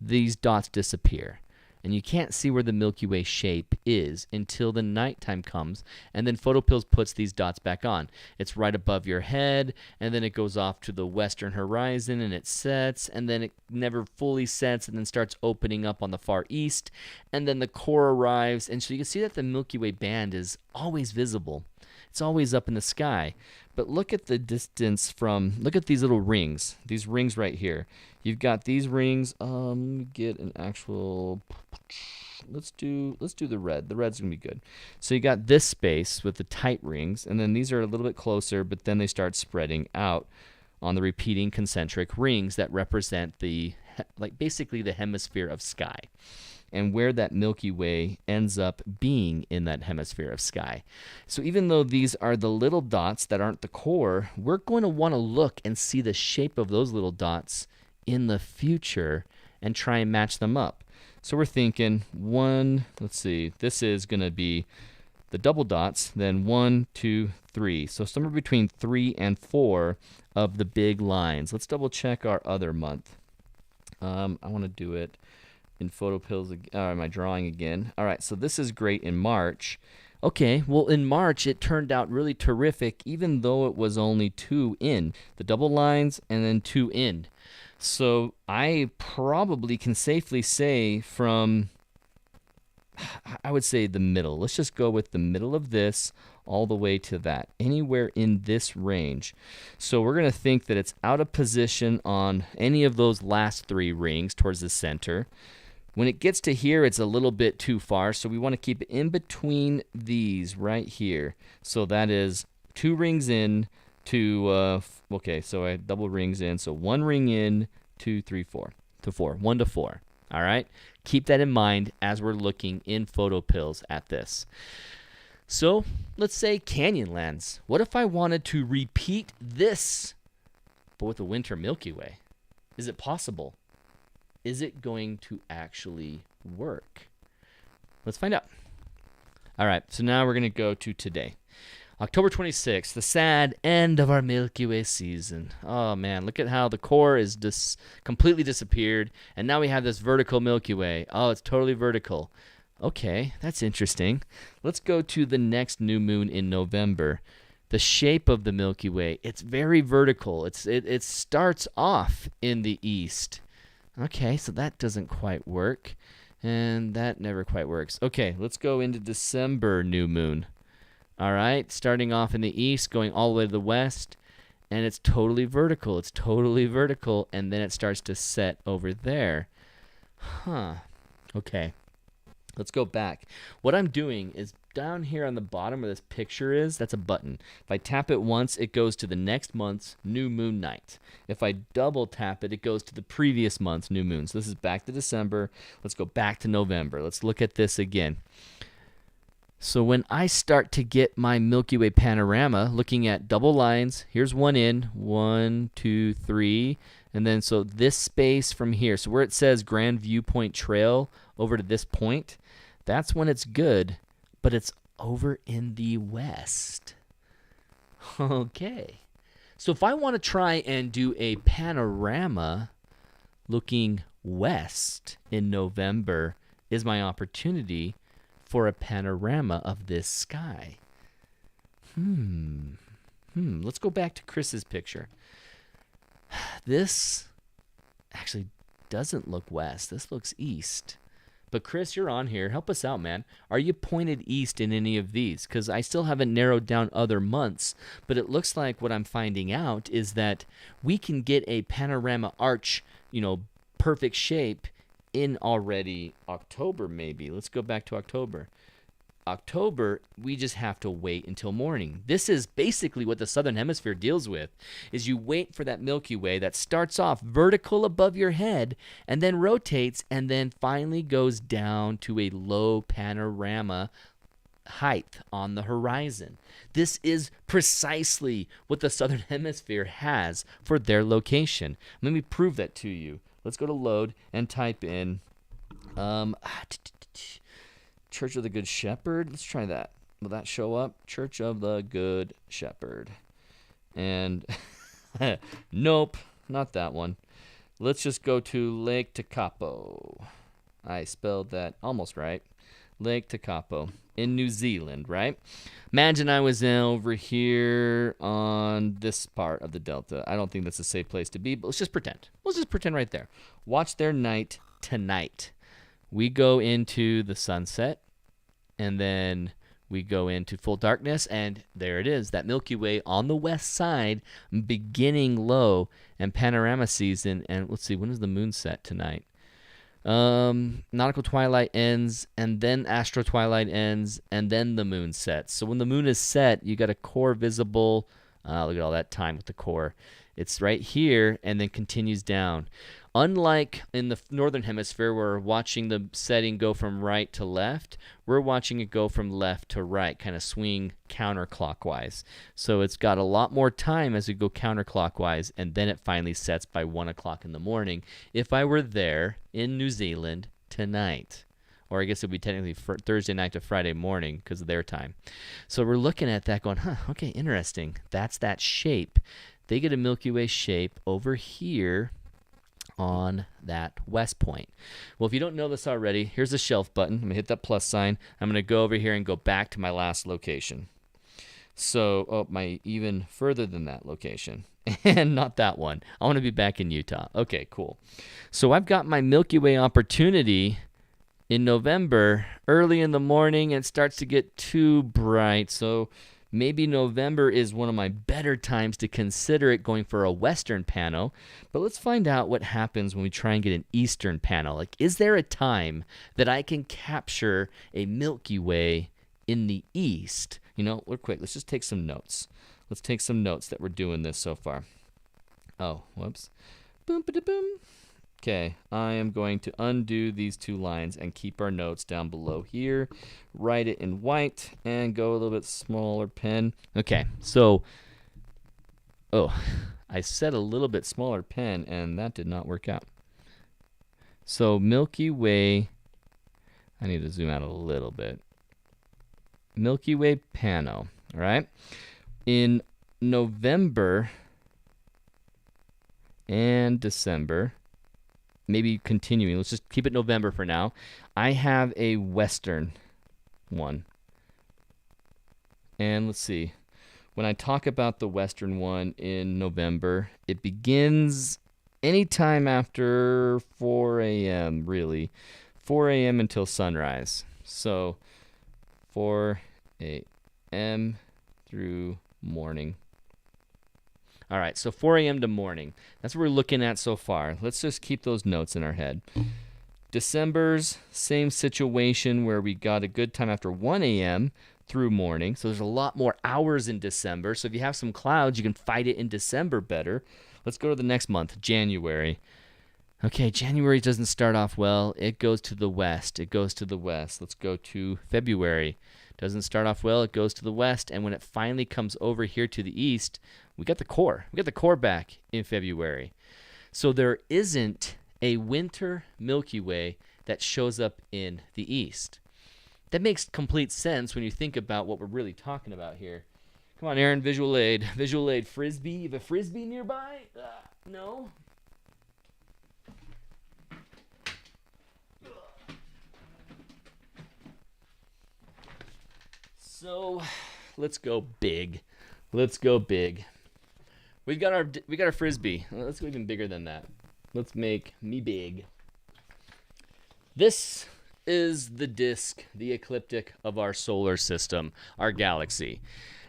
these dots disappear, and you can't see where the Milky Way shape is until the nighttime comes, and then PhotoPills puts these dots back on. It's right above your head, and then it goes off to the western horizon, and it sets, and then it never fully sets, and then starts opening up on the far east, and then the core arrives, and so you can see that the Milky Way band is always visible. It's always up in the sky. But look at the distance from, look at these little rings, these rings right here. You've got these rings, let me get an actual, let's do the red. The red's gonna be good. So you got this space with the tight rings, and then these are a little bit closer, but then they start spreading out on the repeating concentric rings that represent the, like basically the hemisphere of sky, and where that Milky Way ends up being in that hemisphere of sky. So even though these are the little dots that aren't the core, we're going to want to look and see the shape of those little dots in the future and try and match them up. So we're thinking one, let's see, this is going to be the double dots, then 1, 2, 3. So somewhere between 3 and 4 of the big lines. Let's double check our other month. I want to do it in PhotoPills, my drawing again. All right, so this is great in March. Okay, well, in March, it turned out really terrific, even though it was only 2 in. The double lines and then 2 in. So I probably can safely say from, I would say the middle. Let's just go with the middle of this all the way to that, anywhere in this range. So we're going to think that it's out of position on any of those last 3 rings towards the center. When it gets to here, it's a little bit too far, so we want to keep it in between these right here. So that is 2 rings in to, okay, so I double rings in. So 1 ring in, 2, 3, 4, to 4, 1 to 4. All right? Keep that in mind as we're looking in PhotoPills at this. So let's say Canyonlands. What if I wanted to repeat this, but with a Winter Milky Way? Is it possible? Is it going to actually work? Let's find out. All right, so now we're going to go to today. October 26th, the sad end of our Milky Way season. Oh, man, look at how the core is completely disappeared, and now we have this vertical Milky Way. Oh, it's totally vertical. Okay, that's interesting. Let's go to the next new moon in November. The shape of the Milky Way, it's very vertical. It starts off in the east. Okay, so that doesn't quite work, and that never quite works. Okay, let's go into December new moon. All right, starting off in the east, going all the way to the west, and it's totally vertical. It's totally vertical, and then it starts to set over there. Huh. Okay, let's go back. What I'm doing is down here on the bottom where this picture is, that's a button. If I tap it once, it goes to the next month's new moon night. If I double tap it, it goes to the previous month's new moon. So this is back to December. Let's go back to November. Let's look at this again. So when I start to get my Milky Way panorama, looking at double lines, here's 1 in, 1, 2, 3, and then so this space from here, so where it says Grand Viewpoint Trail over to this point, that's when it's good, but it's over in the west. Okay. So if I want to try and do a panorama looking west in November, is my opportunity for a panorama of this sky. Let's go back to Chris's picture. This actually doesn't look west. This looks east. But Chris, you're on here. Help us out, man. Are you pointed east in any of these? Because I still haven't narrowed down other months, but it looks like what I'm finding out is that we can get a panorama arch, perfect shape in already October maybe. Let's go back to October. October, we just have to wait until morning. This is basically what the Southern Hemisphere deals with, is you wait for that Milky Way that starts off vertical above your head and then rotates and then finally goes down to a low panorama height on the horizon. This is precisely what the Southern Hemisphere has for their location. Let me prove that to you. Let's go to load and type in Church of the Good Shepherd. Let's try that. Will that show up? Church of the Good Shepherd. And nope, not that one. Let's just go to Lake Tekapo. I spelled that almost right. Lake Tekapo in New Zealand, right? Imagine I was over here on this part of the Delta. I don't think that's a safe place to be, but let's just pretend. Let's just pretend right there. Watch their night tonight. We go into the sunset, and then we go into full darkness, and there it is, that Milky Way on the west side, beginning low, and panorama season. And let's see, when is the moon set tonight? Nautical twilight ends, and then astro twilight ends, and then the moon sets. So when the moon is set, you got a core visible. Look at all that time with the core. It's right here and then continues down. Unlike in the northern hemisphere, where we're watching the setting go from right to left, we're watching it go from left to right, kind of swing counterclockwise. So it's got a lot more time as we go counterclockwise, and then it finally sets by 1 o'clock in the morning. If I were there in New Zealand tonight. Or I guess it would be technically Thursday night to Friday morning because of their time. So we're looking at that going, okay, interesting. That's that shape. They get a Milky Way shape over here on that west point. Well, if you don't know this already, here's the shelf button. I'm going to hit that plus sign. I'm going to go over here and go back to my last location. So, my even further than that location. And not that one. I want to be back in Utah. Okay, cool. So I've got my Milky Way opportunity in November, early in the morning, and it starts to get too bright. So maybe November is one of my better times to consider it going for a Western pano. But let's find out what happens when we try and get an Eastern pano. Like, is there a time that I can capture a Milky Way in the East? Real quick, let's just take some notes. Let's take some notes that we're doing this so far. Oh, whoops. Boom, ba-da-boom. Okay, I am going to undo these two lines and keep our notes down below here. Write it in white and go a little bit smaller pen. Okay, so, I said a little bit smaller pen and that did not work out. So Milky Way, I need to zoom out a little bit. Milky Way Pano, all right? In November and December, maybe continuing, let's just keep it November for now, I have a Western one. And let's see, when I talk about the Western one in November, it begins anytime after 4 a.m., really. 4 a.m. until sunrise. So 4 a.m. through morning. All right, so 4 a.m. to morning. That's what we're looking at so far. Let's just keep those notes in our head. December's same situation where we got a good time after 1 a.m. through morning. So there's a lot more hours in December. So if you have some clouds, you can fight it in December better. Let's go to the next month, January. Okay, January doesn't start off well. It goes to the west. It goes to the west. Let's go to February. Doesn't start off well. It goes to the west. And when it finally comes over here to the east, we got the core. We got the core back in February. So there isn't a winter Milky Way that shows up in the east. That makes complete sense when you think about what we're really talking about here. Come on, Aaron, visual aid. Visual aid. Frisbee. You have a Frisbee nearby? No? So, let's go big. Let's go big. We got our Frisbee. Let's go even bigger than that. Let's make me big. This is the disk, the ecliptic of our solar system, our galaxy.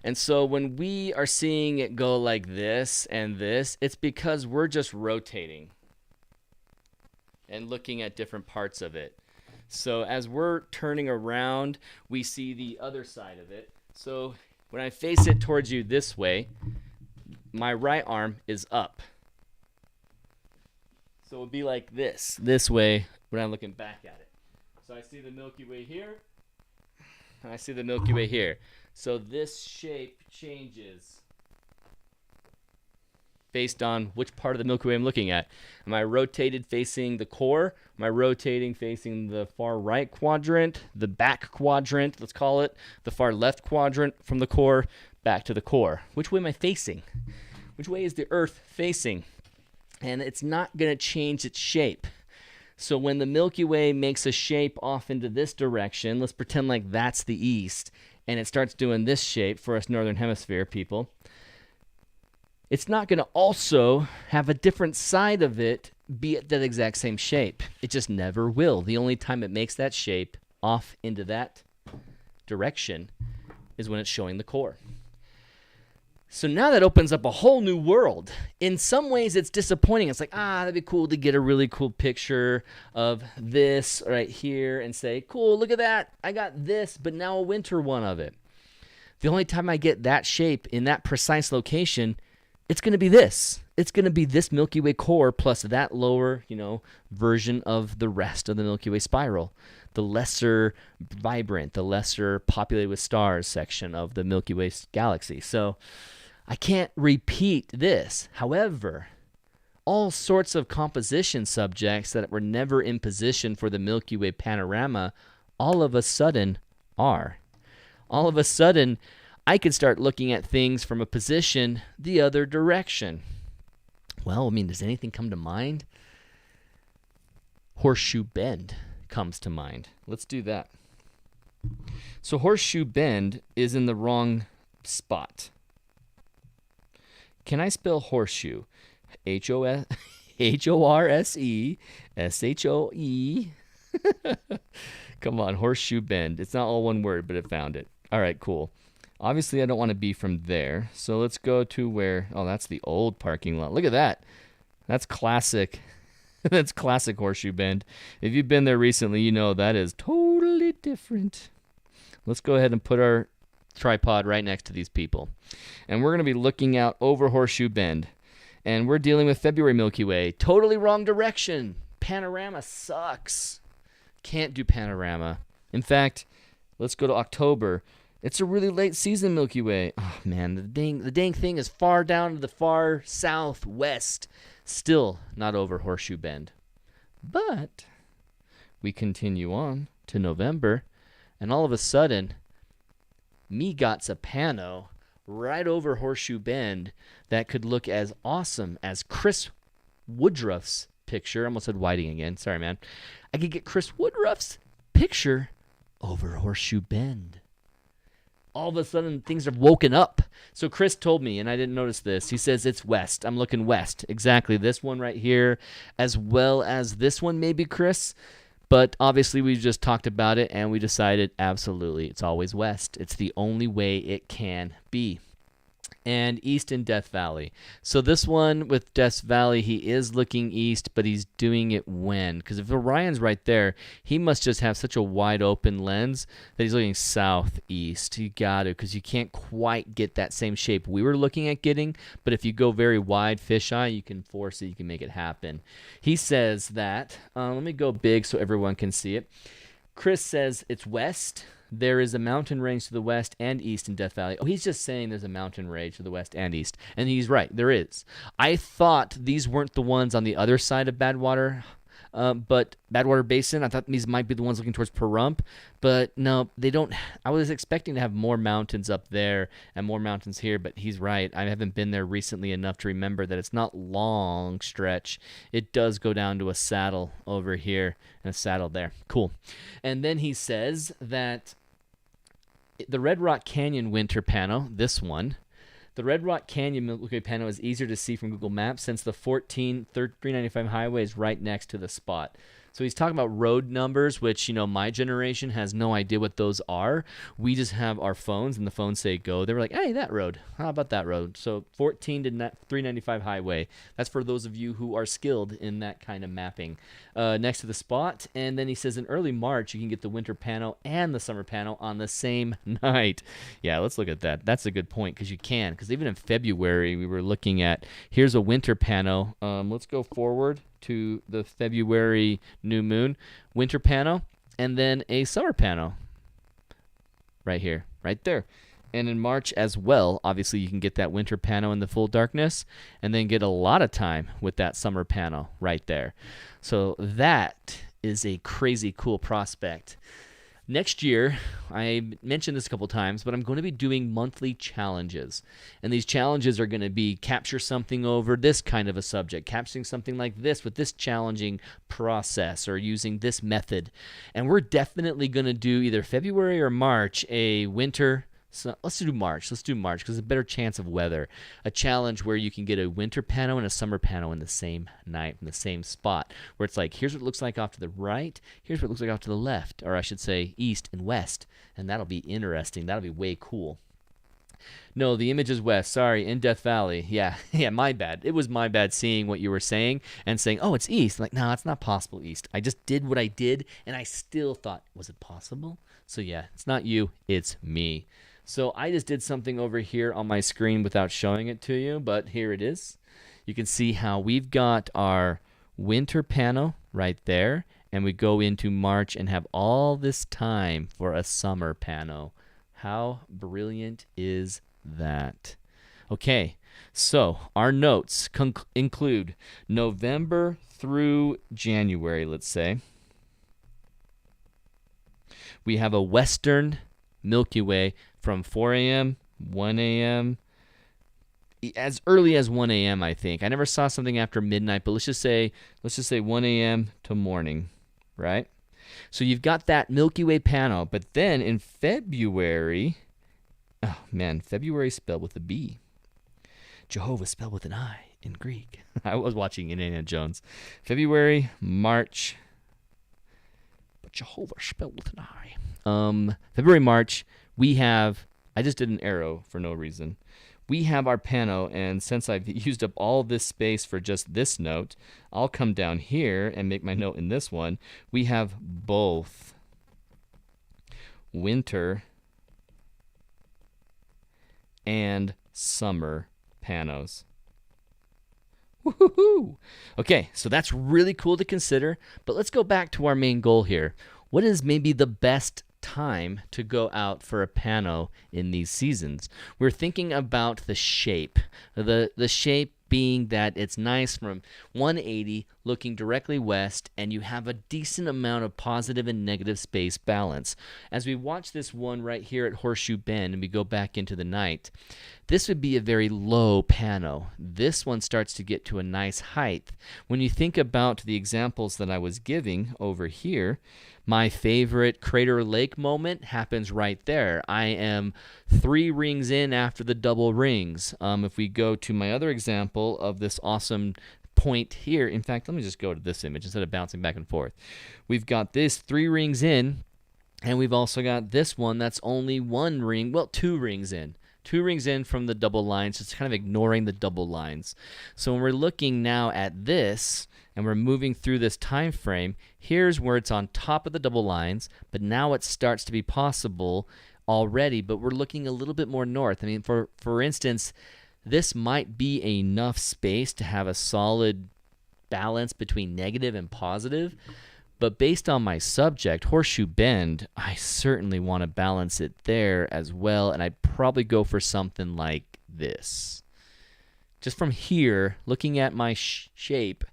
And so when we are seeing it go like this and this, it's because we're just rotating and looking at different parts of it. So as we're turning around, we see the other side of it. So when I face it towards you this way, my right arm is up. So it would be like this way when I'm looking back at it. So I see the Milky Way here, and I see the Milky Way here. So this shape changes based on which part of the Milky Way I'm looking at. Am I rotated facing the core? Am I rotating facing the far right quadrant, the back quadrant, let's call it, the far left quadrant from the core, back to the core? Which way am I facing? Which way is the Earth facing? And it's not going to change its shape. So when the Milky Way makes a shape off into this direction, let's pretend like that's the east, and it starts doing this shape for us Northern Hemisphere people, it's not going to also have a different side of it be at that exact same shape. It just never will. The only time it makes that shape off into that direction is when it's showing the core. So now that opens up a whole new world. In some ways, it's disappointing. It's like, that'd be cool to get a really cool picture of this right here and say, cool, look at that. I got this, but now a winter one of it. The only time I get that shape in that precise location, it's going to be this. It's going to be this Milky Way core plus that lower, version of the rest of the Milky Way spiral. The lesser vibrant, the lesser populated with stars section of the Milky Way galaxy. So I can't repeat this. However, all sorts of composition subjects that were never in position for the Milky Way panorama all of a sudden are. All of a sudden, I could start looking at things from a position the other direction. Well, I mean, does anything come to mind? Horseshoe Bend comes to mind. Let's do that. So Horseshoe Bend is in the wrong spot. Can I spell horseshoe? H-O-R-S-E-S-H-O-E. Come on, Horseshoe Bend. It's not all one word, but it found it. All right, cool. Obviously, I don't want to be from there. So let's go to where... Oh, that's the old parking lot. Look at that. That's classic. That's classic Horseshoe Bend. If you've been there recently, you know that is totally different. Let's go ahead and put our tripod right next to these people. And we're going to be looking out over Horseshoe Bend. And we're dealing with February Milky Way. Totally wrong direction. Panorama sucks. Can't do panorama. In fact, let's go to October. It's a really late season Milky Way. Oh, man, the dang thing is far down to the far southwest. Still not over Horseshoe Bend. But we continue on to November, and all of a sudden, me got a pano right over Horseshoe Bend that could look as awesome as Chris Woodruff's picture. I almost said Whiting again. Sorry, man. I could get Chris Woodruff's picture over Horseshoe Bend. All of a sudden, things have woken up. So Chris told me, and I didn't notice this, he says it's west. I'm looking west. Exactly. This one right here, as well as this one, maybe, Chris. But obviously, we just talked about it, and we decided, absolutely, it's always west. It's the only way it can be. And east in Death Valley. So this one with Death Valley, he is looking east, but he's doing it when? Because if Orion's right there, he must just have such a wide open lens that he's looking southeast. You got to, because you can't quite get that same shape we were looking at getting. But if you go very wide fisheye, you can force it, you can make it happen. He says that, let me go big so everyone can see it. Chris says it's west. There is a mountain range to the west and east in Death Valley. Oh, he's just saying there's a mountain range to the west and east. And he's right, there is. I thought these weren't the ones on the other side of Badwater, but Badwater Basin. I thought these might be the ones looking towards Pahrump. But no, they don't. I was expecting to have more mountains up there and more mountains here, but he's right. I haven't been there recently enough to remember that it's not long stretch. It does go down to a saddle over here and a saddle there. Cool. And then he says that the Red Rock Canyon Winter Pano, this one, the Red Rock Canyon Milky Way Pano is easier to see from Google Maps since the 395 highway is right next to the spot. So he's talking about road numbers, which, you know, my generation has no idea what those are. We just have our phones, and the phones say go. They were like, hey, that road. How about that road? So 14 to 395 highway. That's for those of you who are skilled in that kind of mapping. Next to the spot. And then he says in early March, you can get the winter pano and the summer pano on the same night. Yeah, let's look at that. That's a good point, because you can. Because even in February, we were looking at, here's a winter pano. Let's go forward to the February new moon, winter pano, and then a summer pano right here, right there. And in March as well, obviously you can get that winter pano in the full darkness and then get a lot of time with that summer pano right there. So that is a crazy cool prospect. Next year, I mentioned this a couple times, but I'm going to be doing monthly challenges. And these challenges are going to be capture something over this kind of a subject, capturing something like this with this challenging process or using this method. And we're definitely going to do either February or March a winter. So let's do March. Let's do March because there's a better chance of weather. A challenge where you can get a winter pano and a summer pano in the same night, in the same spot. Where it's like, here's what it looks like off to the right. Here's what it looks like off to the left. Or I should say east and west. And that'll be interesting. That'll be way cool. No, the image is west. Sorry, in Death Valley. Yeah, my bad. It was my bad seeing what you were saying and saying, oh, it's east. Like, no, it's not possible east. I just did what I did, and I still thought, was it possible? So yeah, it's not you, it's me. So I just did something over here on my screen without showing it to you, but here it is. You can see how we've got our winter pano right there, and we go into March and have all this time for a summer pano. How brilliant is that? Okay, So our notes include November through January, let's say. We have a western Milky Way from 4 a.m., 1 a.m., as early as 1 a.m., I think. I never saw something after midnight, but let's just say 1 a.m. to morning, right? So you've got that Milky Way Pano, but then in February, oh man, February spelled with a B. Jehovah spelled with an I in Greek. I was watching Indiana Jones. February, March, but Jehovah spelled with an I. February, March, we have, I just did an arrow for no reason. We have our pano, and since I've used up all this space for just this note, I'll come down here and make my note in this one. We have both winter and summer panos. Woohoo! Okay, so that's really cool to consider, but let's go back to our main goal here. What is maybe the best time to go out for a pano in these seasons? We're thinking about the shape. The shape being that it's nice from 180 looking directly west, and you have a decent amount of positive and negative space balance. As we watch this one right here at Horseshoe Bend and we go back into the night, this would be a very low pano. This one starts to get to a nice height. When you think about the examples that I was giving over here, my favorite Crater Lake moment happens right there. I am 3 rings in after the double rings. If we go to my other example of this awesome point here, in fact, let me just go to this image instead of bouncing back and forth. We've got this 3 rings in, and we've also got this one that's only 1 ring, well, 2 rings in. 2 rings in from the double lines, just kind of ignoring the double lines. So when we're looking now at this, and we're moving through this time frame, here's where it's on top of the double lines, but now it starts to be possible already, but we're looking a little bit more north. I mean, for instance, this might be enough space to have a solid balance between negative and positive, but based on my subject, Horseshoe Bend, I certainly want to balance it there as well, and I'd probably go for something like this. Just from here, looking at my shape,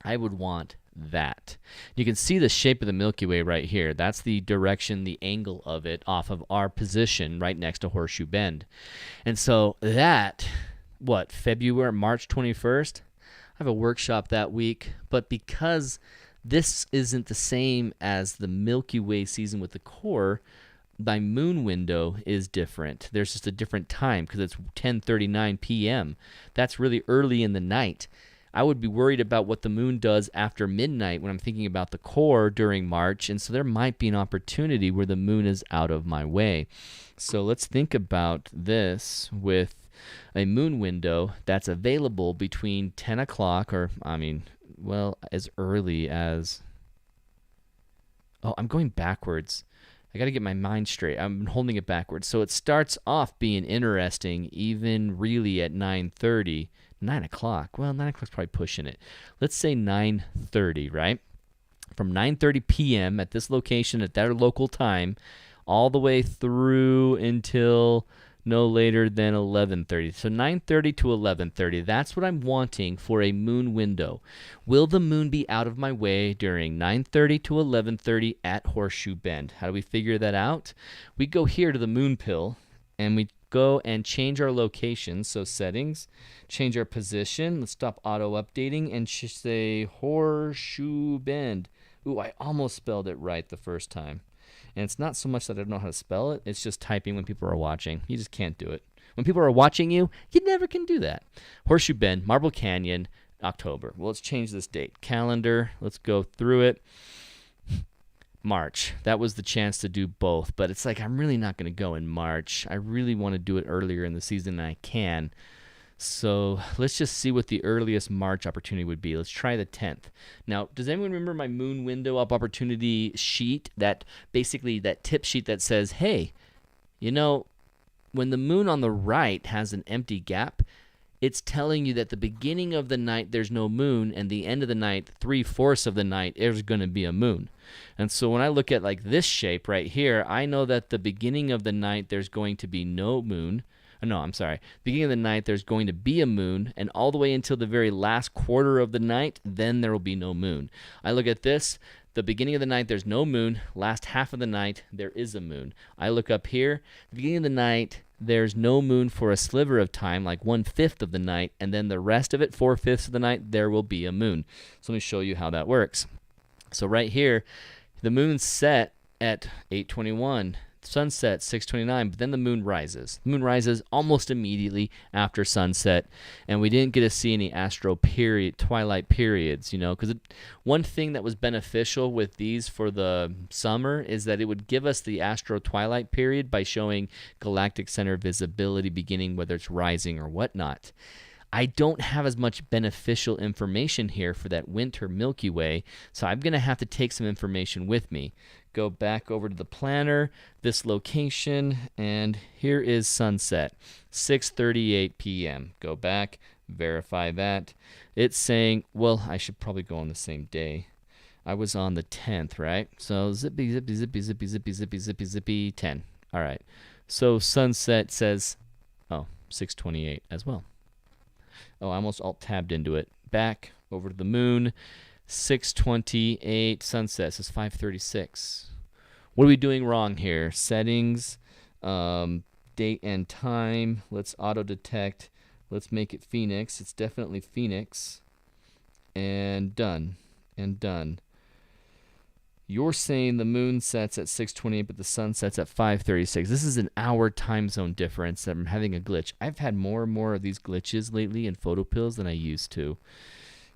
I would want that. You can see the shape of the Milky Way right here. That's the direction, the angle of it off of our position right next to Horseshoe Bend. And so that, February, March 21st? I have a workshop that week, but because this isn't the same as the Milky Way season with the core, my moon window is different. There's just a different time because it's 10:39 p.m. That's really early in the night. I would be worried about what the moon does after midnight when I'm thinking about the core during March, and so there might be an opportunity where the moon is out of my way. So let's think about this with a moon window that's available between 10 o'clock as early as... Oh, I'm going backwards. I got to get my mind straight. I'm holding it backwards. So it starts off being interesting even really at 9:30. 9 o'clock. Well, 9 o'clock's probably pushing it. Let's say 9:30, right? From 9:30 p.m. at this location at their local time all the way through until no later than 11:30. So 9:30 to 11:30. That's what I'm wanting for a moon window. Will the moon be out of my way during 9:30 to 11:30 at Horseshoe Bend? How do we figure that out? We go here to the moon pill and we go and change our location. So settings, change our position. Let's stop auto updating and say Horseshoe Bend. Ooh, I almost spelled it right the first time. And it's not so much that I don't know how to spell it. It's just typing when people are watching. You just can't do it. When people are watching you, you never can do that. Horseshoe Bend, Marble Canyon, October. Well, let's change this date. Calendar, let's go through it. March. That was the chance to do both, but it's like I'm really not going to go in March. I really want to do it earlier in the season than I can. So let's just see what the earliest March opportunity would be. Let's try the 10th. Now, does anyone remember my moon window up opportunity sheet? That tip sheet that says, hey, when the moon on the right has an empty gap, it's telling you that the beginning of the night there's no moon, and the end of the night, 3/4 of the night, there's going to be a moon. And so when I look at like this shape right here, I know that the beginning of the night there's going to be no moon. No, I'm sorry. Beginning of the night, there's going to be a moon, and all the way until the very last quarter of the night, then there will be no moon. I look at this. The beginning of the night, there's no moon. Last half of the night, there is a moon. I look up here. The beginning of the night, there's no moon for a sliver of time, like 1/5 of the night, and then the rest of it, 4/5 of the night, there will be a moon. So let me show you how that works. So right here, the moon's set at 8:21. Sunset 6:29, but then the moon rises. The moon rises almost immediately after sunset, and we didn't get to see any twilight periods, because one thing that was beneficial with these for the summer is that it would give us the astro twilight period by showing galactic center visibility beginning, whether it's rising or whatnot. I don't have as much beneficial information here for that winter Milky Way, so I'm going to have to take some information with me. Go back over to the planner, this location, and here is sunset, 6:38 p.m. Go back, verify that. It's saying, well, I should probably go on the same day. I was on the 10th, right? So zippy, 10. All right. So sunset says, 6:28 as well. I almost alt-tabbed into it. Back over to the moon. 6:28 sunset says 5:36. What are we doing wrong here? Settings, date and time. Let's auto detect. Let's make it Phoenix. It's definitely Phoenix. And done. You're saying the moon sets at 6:28, but the sun sets at 5:36. This is an hour time zone difference that I'm having a glitch. I've had more and more of these glitches lately in PhotoPills than I used to,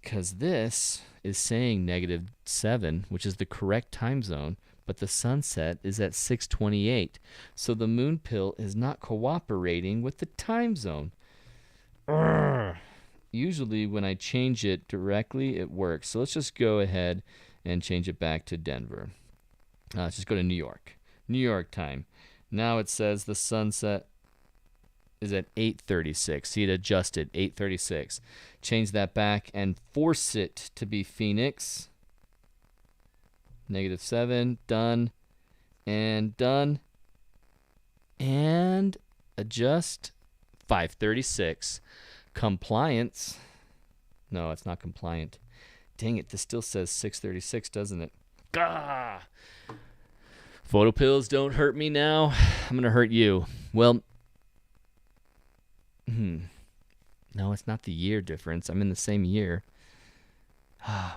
because this is saying -7, which is the correct time zone, but the sunset is at 6:28. So the moon pill is not cooperating with the time zone. Urgh. Usually when I change it directly, it works. So let's just go ahead and change it back to Denver. Let's just go to New York. New York time. Now it says the sunset is at 8:36. See, it adjusted, 8:36. Change that back and force it to be Phoenix. -7, done, and done. And adjust, 5:36. Compliance. No, it's not compliant. Dang it, this still says 6:36, doesn't it? Gah! Photo pills don't hurt me now. I'm going to hurt you. Well, no, it's not the year difference. I'm in the same year.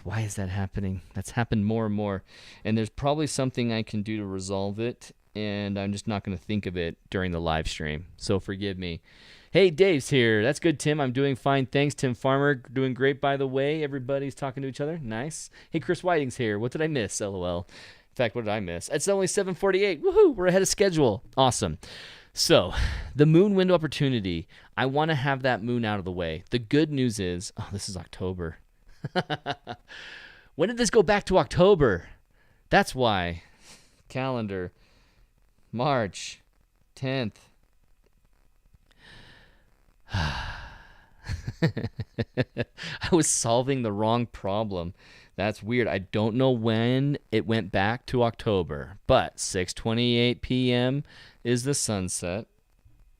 Why is that happening? That's happened more and more. And there's probably something I can do to resolve it, and I'm just not going to think of it during the live stream. So forgive me. Hey, Dave's here. That's good, Tim. I'm doing fine. Thanks, Tim Farmer. Doing great, by the way. Everybody's talking to each other. Nice. Hey, Chris Whiting's here. What did I miss? LOL. In fact, what did I miss? It's only 7:48. Woohoo! We're ahead of schedule. Awesome. So, the moon window opportunity. I want to have that moon out of the way. The good news is, this is October. When did this go back to October? That's why. Calendar. March 10th. I was solving the wrong problem. That's weird. I don't know when it went back to October, but 6:28 p.m. is the sunset.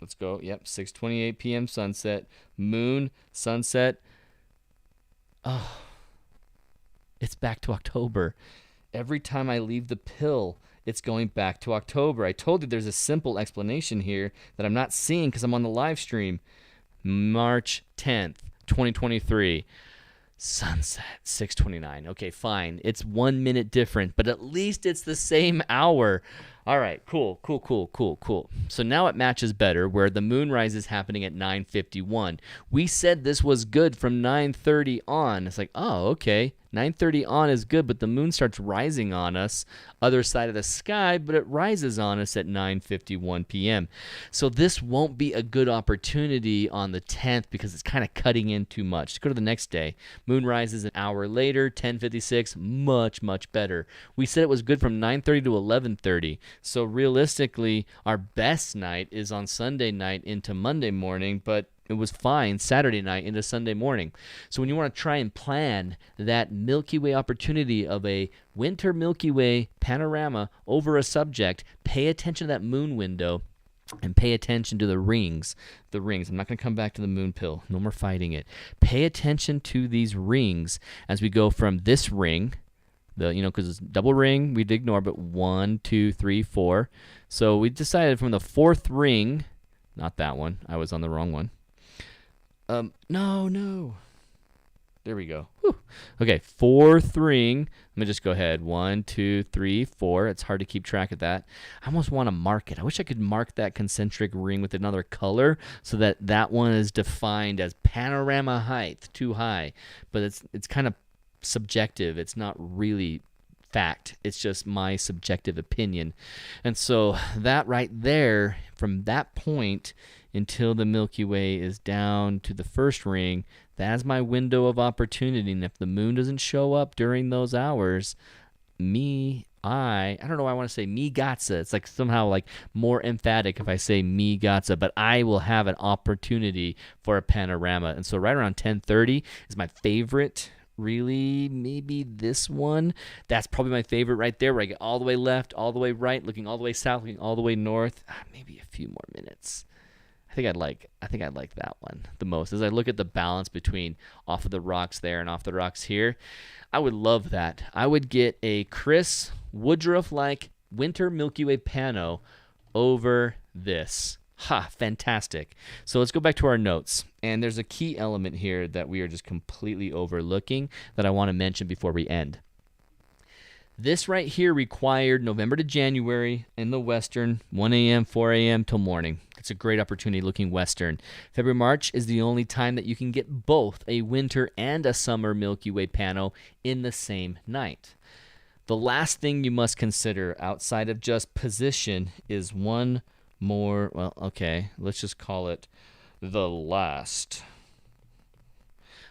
Let's go. Yep, 6:28 p.m. sunset. Moon, sunset. Oh, it's back to October. Every time I leave the pill, it's going back to October. I told you there's a simple explanation here that I'm not seeing because I'm on the live stream. March 10th, 2023. Sunset, 6:29. Okay, fine. It's 1 minute different, but at least it's the same hour. All right, cool. So now it matches better where the moonrise is happening at 9:51. We said this was good from 9:30 on. It's like, okay. 9:30 on is good, but the moon starts rising on us, other side of the sky, but it rises on us at 9:51 p.m. So this won't be a good opportunity on the 10th because it's kind of cutting in too much. Let's go to the next day. Moon rises an hour later, 10:56, much better. We said it was good from 9:30 to 11:30. So realistically, our best night is on Sunday night into Monday morning, but it was fine Saturday night into Sunday morning. So when you want to try and plan that Milky Way opportunity of a winter Milky Way panorama over a subject, pay attention to that moon window. And pay attention to the rings. The rings. I'm not going to come back to the moon pill. No more fighting it. Pay attention to these rings as we go from this ring, because it's double ring, we'd ignore, but 1, 2, 3, 4. So we decided from the fourth ring, not that one. I was on the wrong one. No. There we go. Whew. Okay, fourth ring. Let me just go ahead. 1, 2, 3, 4. It's hard to keep track of that. I almost want to mark it. I wish I could mark that concentric ring with another color so that that one is defined as panorama height, too high. But it's kind of subjective. It's not really fact. It's just my subjective opinion. And so that right there, from that point until the Milky Way is down to the first ring, that's my window of opportunity. And if the moon doesn't show up during those hours, I don't know why I want to say me gotcha. It's like somehow like more emphatic if I say me gotcha, but I will have an opportunity for a panorama. And so right around 10:30 is my favorite. Really, maybe this one. That's probably my favorite right there, where I get all the way left, all the way right, looking all the way south, looking all the way north. Maybe a few more minutes. I think I'd like that one the most. As I look at the balance between off of the rocks there and off the rocks here, I would love that. I would get a Chris Woodruff-like Winter Milky Way Pano over this. Fantastic. So let's go back to our notes. And there's a key element here that we are just completely overlooking that I want to mention before we end. This right here required November to January in the western, 1 a.m., 4 a.m. till morning. It's a great opportunity looking western. February, March is the only time that you can get both a winter and a summer Milky Way Pano in the same night. The last thing you must consider outside of just position is one more, let's just call it the last.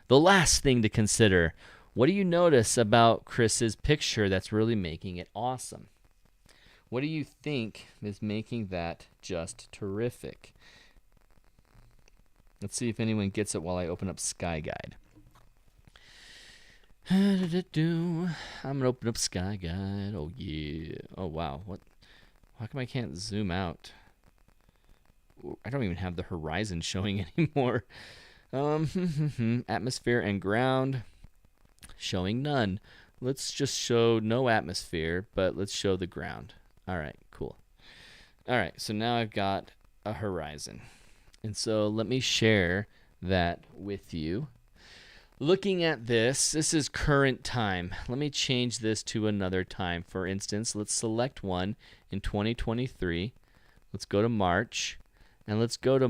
The last thing to consider. What do you notice about Chris's picture that's really making it awesome? What do you think is making that just terrific? Let's see if anyone gets it while I open up Sky Guide. I'm going to open up Sky Guide. Oh, yeah. Oh, wow. What? How come I can't zoom out? I don't even have the horizon showing anymore. Atmosphere and ground. Showing none. Let's just show no atmosphere, but let's show the ground. All right, cool. All right, so now I've got a horizon. And so let me share that with you. Looking at this is current time. Let me change this to another time. For instance, let's select one in 2023. Let's go to March. And let's go to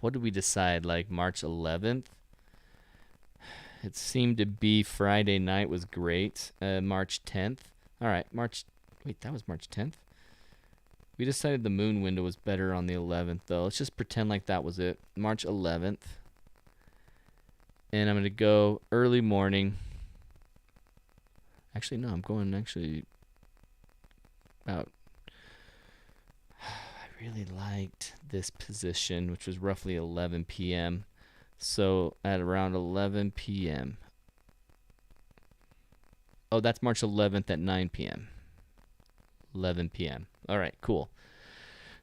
what did we decide, like March 11th? It seemed to be Friday night was great. March 10th. All right, that was March 10th? We decided the moon window was better on the 11th, though. Let's just pretend like that was it. March 11th. And I'm going to go early morning. Actually, no, I'm going about... I really liked this position, which was roughly 11 p.m., so at around 11 p.m. Oh, that's March 11th at 9 p.m. 11 p.m. All right, cool.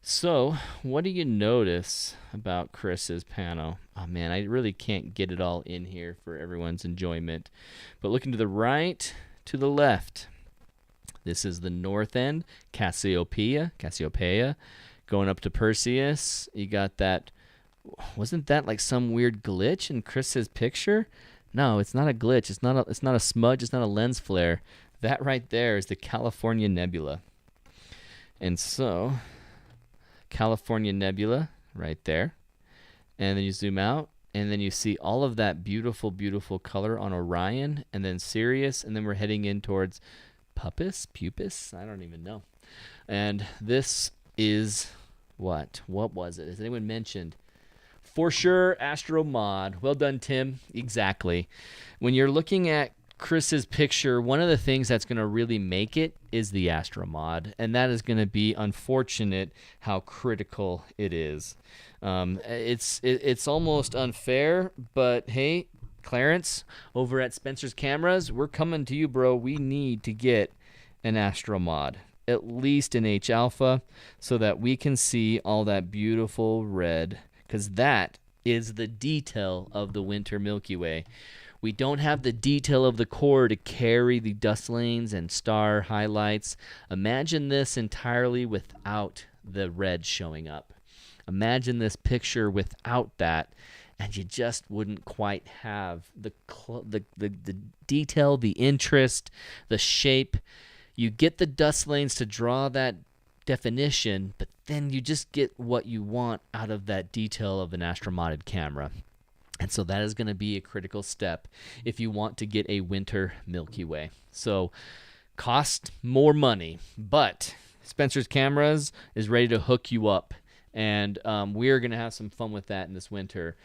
So what do you notice about Chris's pano? Oh, man, I really can't get it all in here for everyone's enjoyment. But looking to the right, to the left. This is the north end, Cassiopeia. Going up to Perseus, you got that. Wasn't that like some weird glitch in Chris's picture? No, it's not a glitch. It's not a smudge. It's not a lens flare. That right there is the California Nebula. And so, California Nebula right there. And then you zoom out, and then you see all of that beautiful, beautiful color on Orion, and then Sirius, and then we're heading in towards Pupus? I don't even know. And this is what? What was it? Has anyone mentioned? For sure, Astro Mod. Well done, Tim. Exactly. When you're looking at Chris's picture, one of the things that's going to really make it is the Astro Mod, and that is going to be unfortunate how critical it is. It's almost unfair, but hey, Clarence, over at Spencer's Cameras, we're coming to you, bro. We need to get an Astro Mod. at least in H alpha so that we can see all that beautiful red, because that is the detail of the winter Milky Way. We don't have the detail of the core to carry the dust lanes and star highlights. Imagine this entirely without the red showing up. Imagine this picture without that, and you just wouldn't quite have the detail, the interest, the shape. You get the dust lanes to draw that definition, but then you just get what you want out of that detail of an astromodded camera. And so that is going to be a critical step if you want to get a winter Milky Way. So cost more money, but Spencer's Cameras is ready to hook you up. And we are going to have some fun with that in this winter.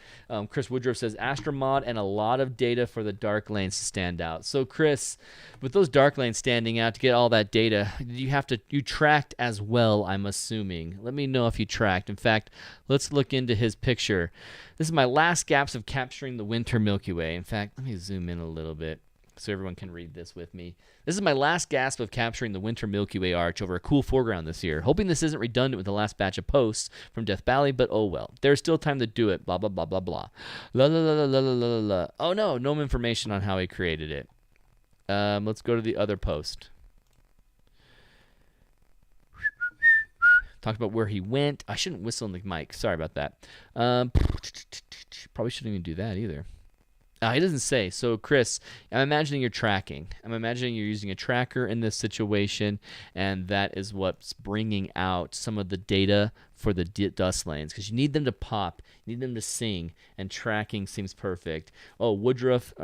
Chris Woodruff says, Astromod and a lot of data for the dark lanes to stand out. So, Chris, with those dark lanes standing out to get all that data, you tracked as well, I'm assuming. Let me know if you tracked. In fact, let's look into his picture. This is my last gasp of capturing the winter Milky Way. In fact, let me zoom in a little bit so everyone can read this with me. This is my last gasp of capturing the winter Milky Way arch over a cool foreground this year. Hoping this isn't redundant with the last batch of posts from Death Valley, but oh well. There's still time to do it. Blah, blah, blah, blah, blah. La, la, la, la, la, la, la. Oh, no information on how he created it. Let's go to the other post. Talked about where he went. I shouldn't whistle in the mic. Sorry about that. Probably shouldn't even do that either. He doesn't say. So, Chris, I'm imagining you're tracking. I'm imagining you're using a tracker in this situation, and that is what's bringing out some of the data for the dust lanes, because you need them to pop, you need them to sing, and tracking seems perfect. Oh, Woodruff.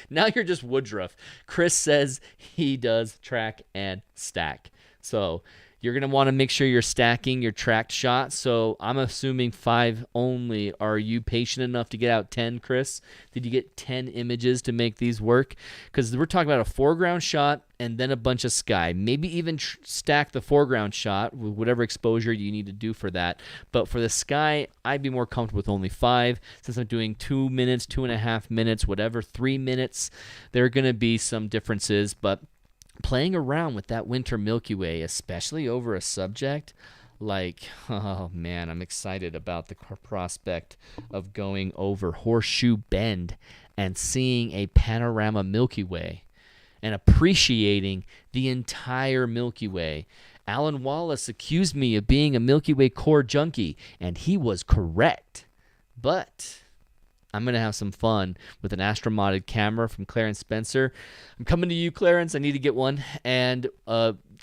Now you're just Woodruff. Chris says he does track and stack. So you're going to want to make sure you're stacking your tracked shots. So I'm assuming 5 only. Are you patient enough to get out 10, Chris? Did you get 10 images to make these work? Because we're talking about a foreground shot and then a bunch of sky. Maybe even stack the foreground shot with whatever exposure you need to do for that. But for the sky, I'd be more comfortable with only 5. Since I'm doing 2 minutes, 2.5 minutes, whatever, 3 minutes, there are going to be some differences. But playing around with that winter Milky Way, especially over a subject like, oh man, I'm excited about the prospect of going over Horseshoe Bend and seeing a panorama Milky Way and appreciating the entire Milky Way. Alan Wallace accused me of being a Milky Way core junkie, and he was correct. But I'm going to have some fun with an astromodded camera from Clarence Spencer. I'm coming to you, Clarence. I need to get one. And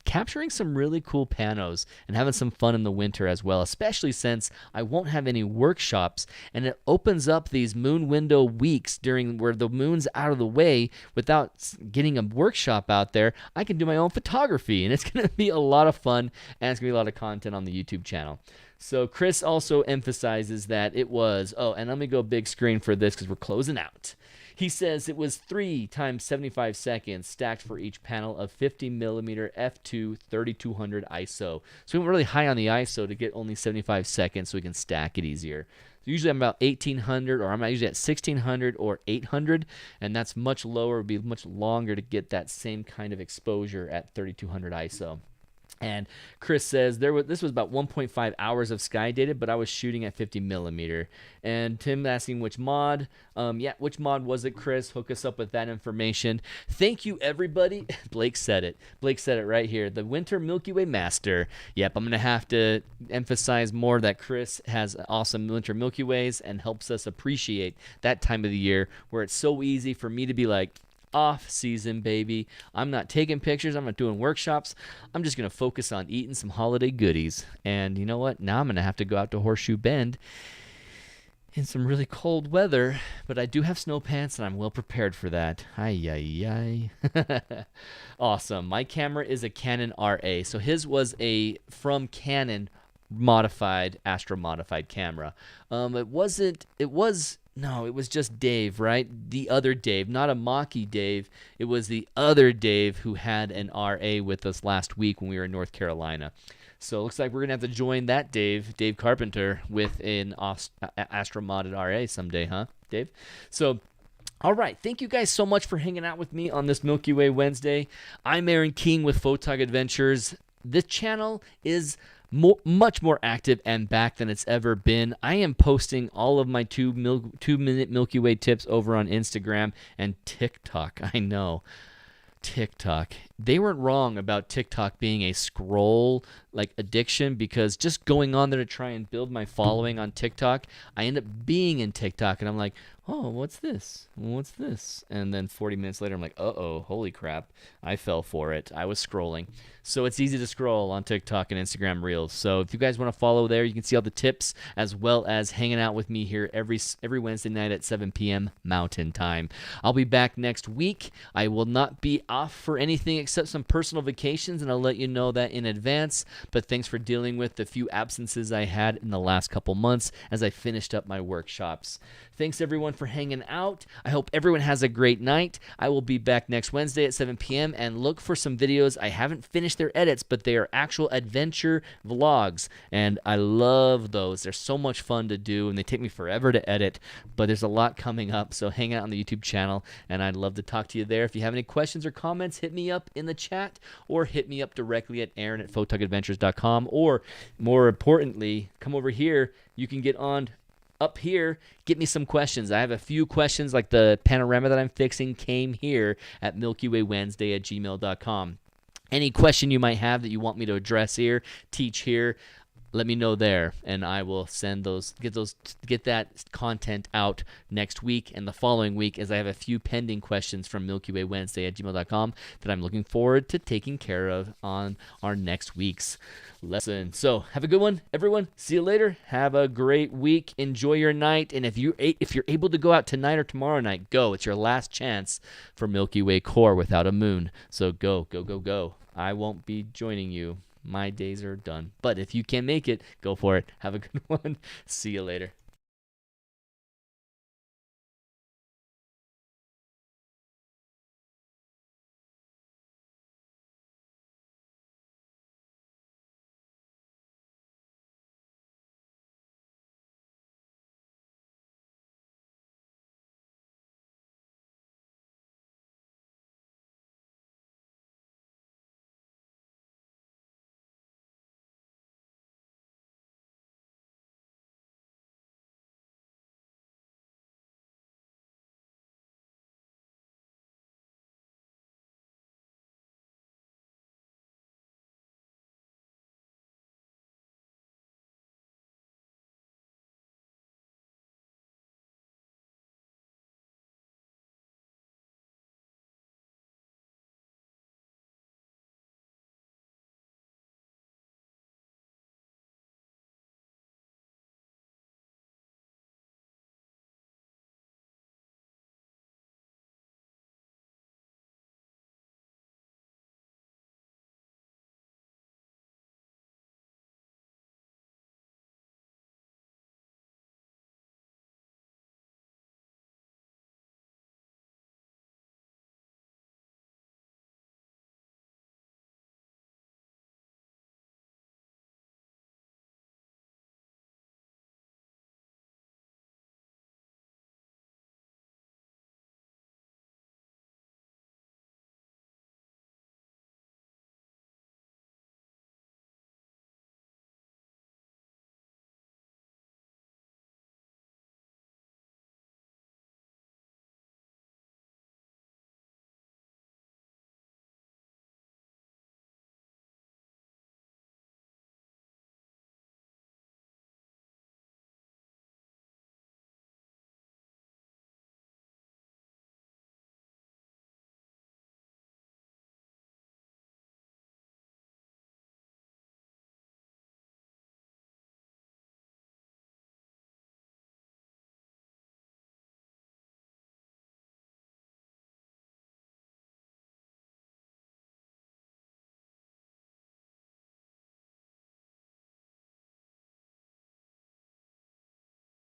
capturing some really cool panos and having some fun in the winter as well, especially since I won't have any workshops. And it opens up these moon window weeks during where the moon's out of the way without getting a workshop out there. I can do my own photography, and it's going to be a lot of fun, and it's going to be a lot of content on the YouTube channel. So Chris also emphasizes that it was, and let me go big screen for this because we're closing out. He says it was 3 times 75 seconds stacked for each panel of 50mm f2 3200 ISO. So we went really high on the ISO to get only 75 seconds so we can stack it easier. So usually I'm about 1800, or I'm usually at 1600 or 800, and that's much lower. It would be much longer to get that same kind of exposure at 3200 ISO. And Chris says this was about 1.5 hours of sky data, but I was shooting at 50mm. And Tim asking which mod. Which mod was it, Chris? Hook us up with that information. Thank you, everybody. Blake said it. Blake said it right here. The Winter Milky Way Master. Yep, I'm going to have to emphasize more that Chris has awesome Winter Milky Ways and helps us appreciate that time of the year where it's so easy for me to be like, off season, baby. I'm not taking pictures. I'm not doing workshops. I'm just going to focus on eating some holiday goodies. And you know what? Now I'm going to have to go out to Horseshoe Bend in some really cold weather, but I do have snow pants and I'm well prepared for that. Ay. Awesome. My camera is a Canon RA. So his was a from Canon modified, Astro modified camera. It was just Dave, right? The other Dave, not a Maki Dave. It was the other Dave who had an RA with us last week when we were in North Carolina. So it looks like we're going to have to join that Dave Carpenter, with an Astro modded RA someday, huh, Dave? So All right. Thank you guys so much for hanging out with me on this Milky Way Wednesday. I'm Aaron King with Photog Adventures. This channel is much more active and back than it's ever been. I am posting all of my 2-minute Milky Way tips over on Instagram and TikTok. I know. TikTok. They weren't wrong about TikTok being a scroll like addiction, because just going on there to try and build my following on TikTok, I end up being in TikTok and I'm like, oh, what's this? What's this? And then 40 minutes later, I'm like, uh-oh, holy crap. I fell for it. I was scrolling. So it's easy to scroll on TikTok and Instagram Reels. So if you guys want to follow there, you can see all the tips as well as hanging out with me here every Wednesday night at 7 p.m. Mountain Time. I'll be back next week. I will not be off for anything except some personal vacations, and I'll let you know that in advance. But thanks for dealing with the few absences I had in the last couple months as I finished up my workshops. Thanks everyone for hanging out. I hope everyone has a great night. I will be back next Wednesday at 7 p.m. and look for some videos. I haven't finished their edits, but they are actual adventure vlogs, and I love those. They're so much fun to do, and they take me forever to edit, but there's a lot coming up, so hang out on the YouTube channel, and I'd love to talk to you there. If you have any questions or comments, hit me up in the chat, or hit me up directly at aaron@photogadventures.com, or more importantly, come over here. You can get on up here, get me some questions. I have a few questions, like the panorama that I'm fixing came here at milkywaywednesday@gmail.com. Any question you might have that you want me to address here, teach here, let me know there, and I will send get that content out next week and the following week, as I have a few pending questions from milkywaywednesday@gmail.com that I'm looking forward to taking care of on our next week's lesson. So have a good one, everyone. See you later. Have a great week. Enjoy your night, and if you're able to go out tonight or tomorrow night, go. It's your last chance for Milky Way core without a moon. So go. I won't be joining you. My days are done. But if you can make it, go for it. Have a good one. See you later.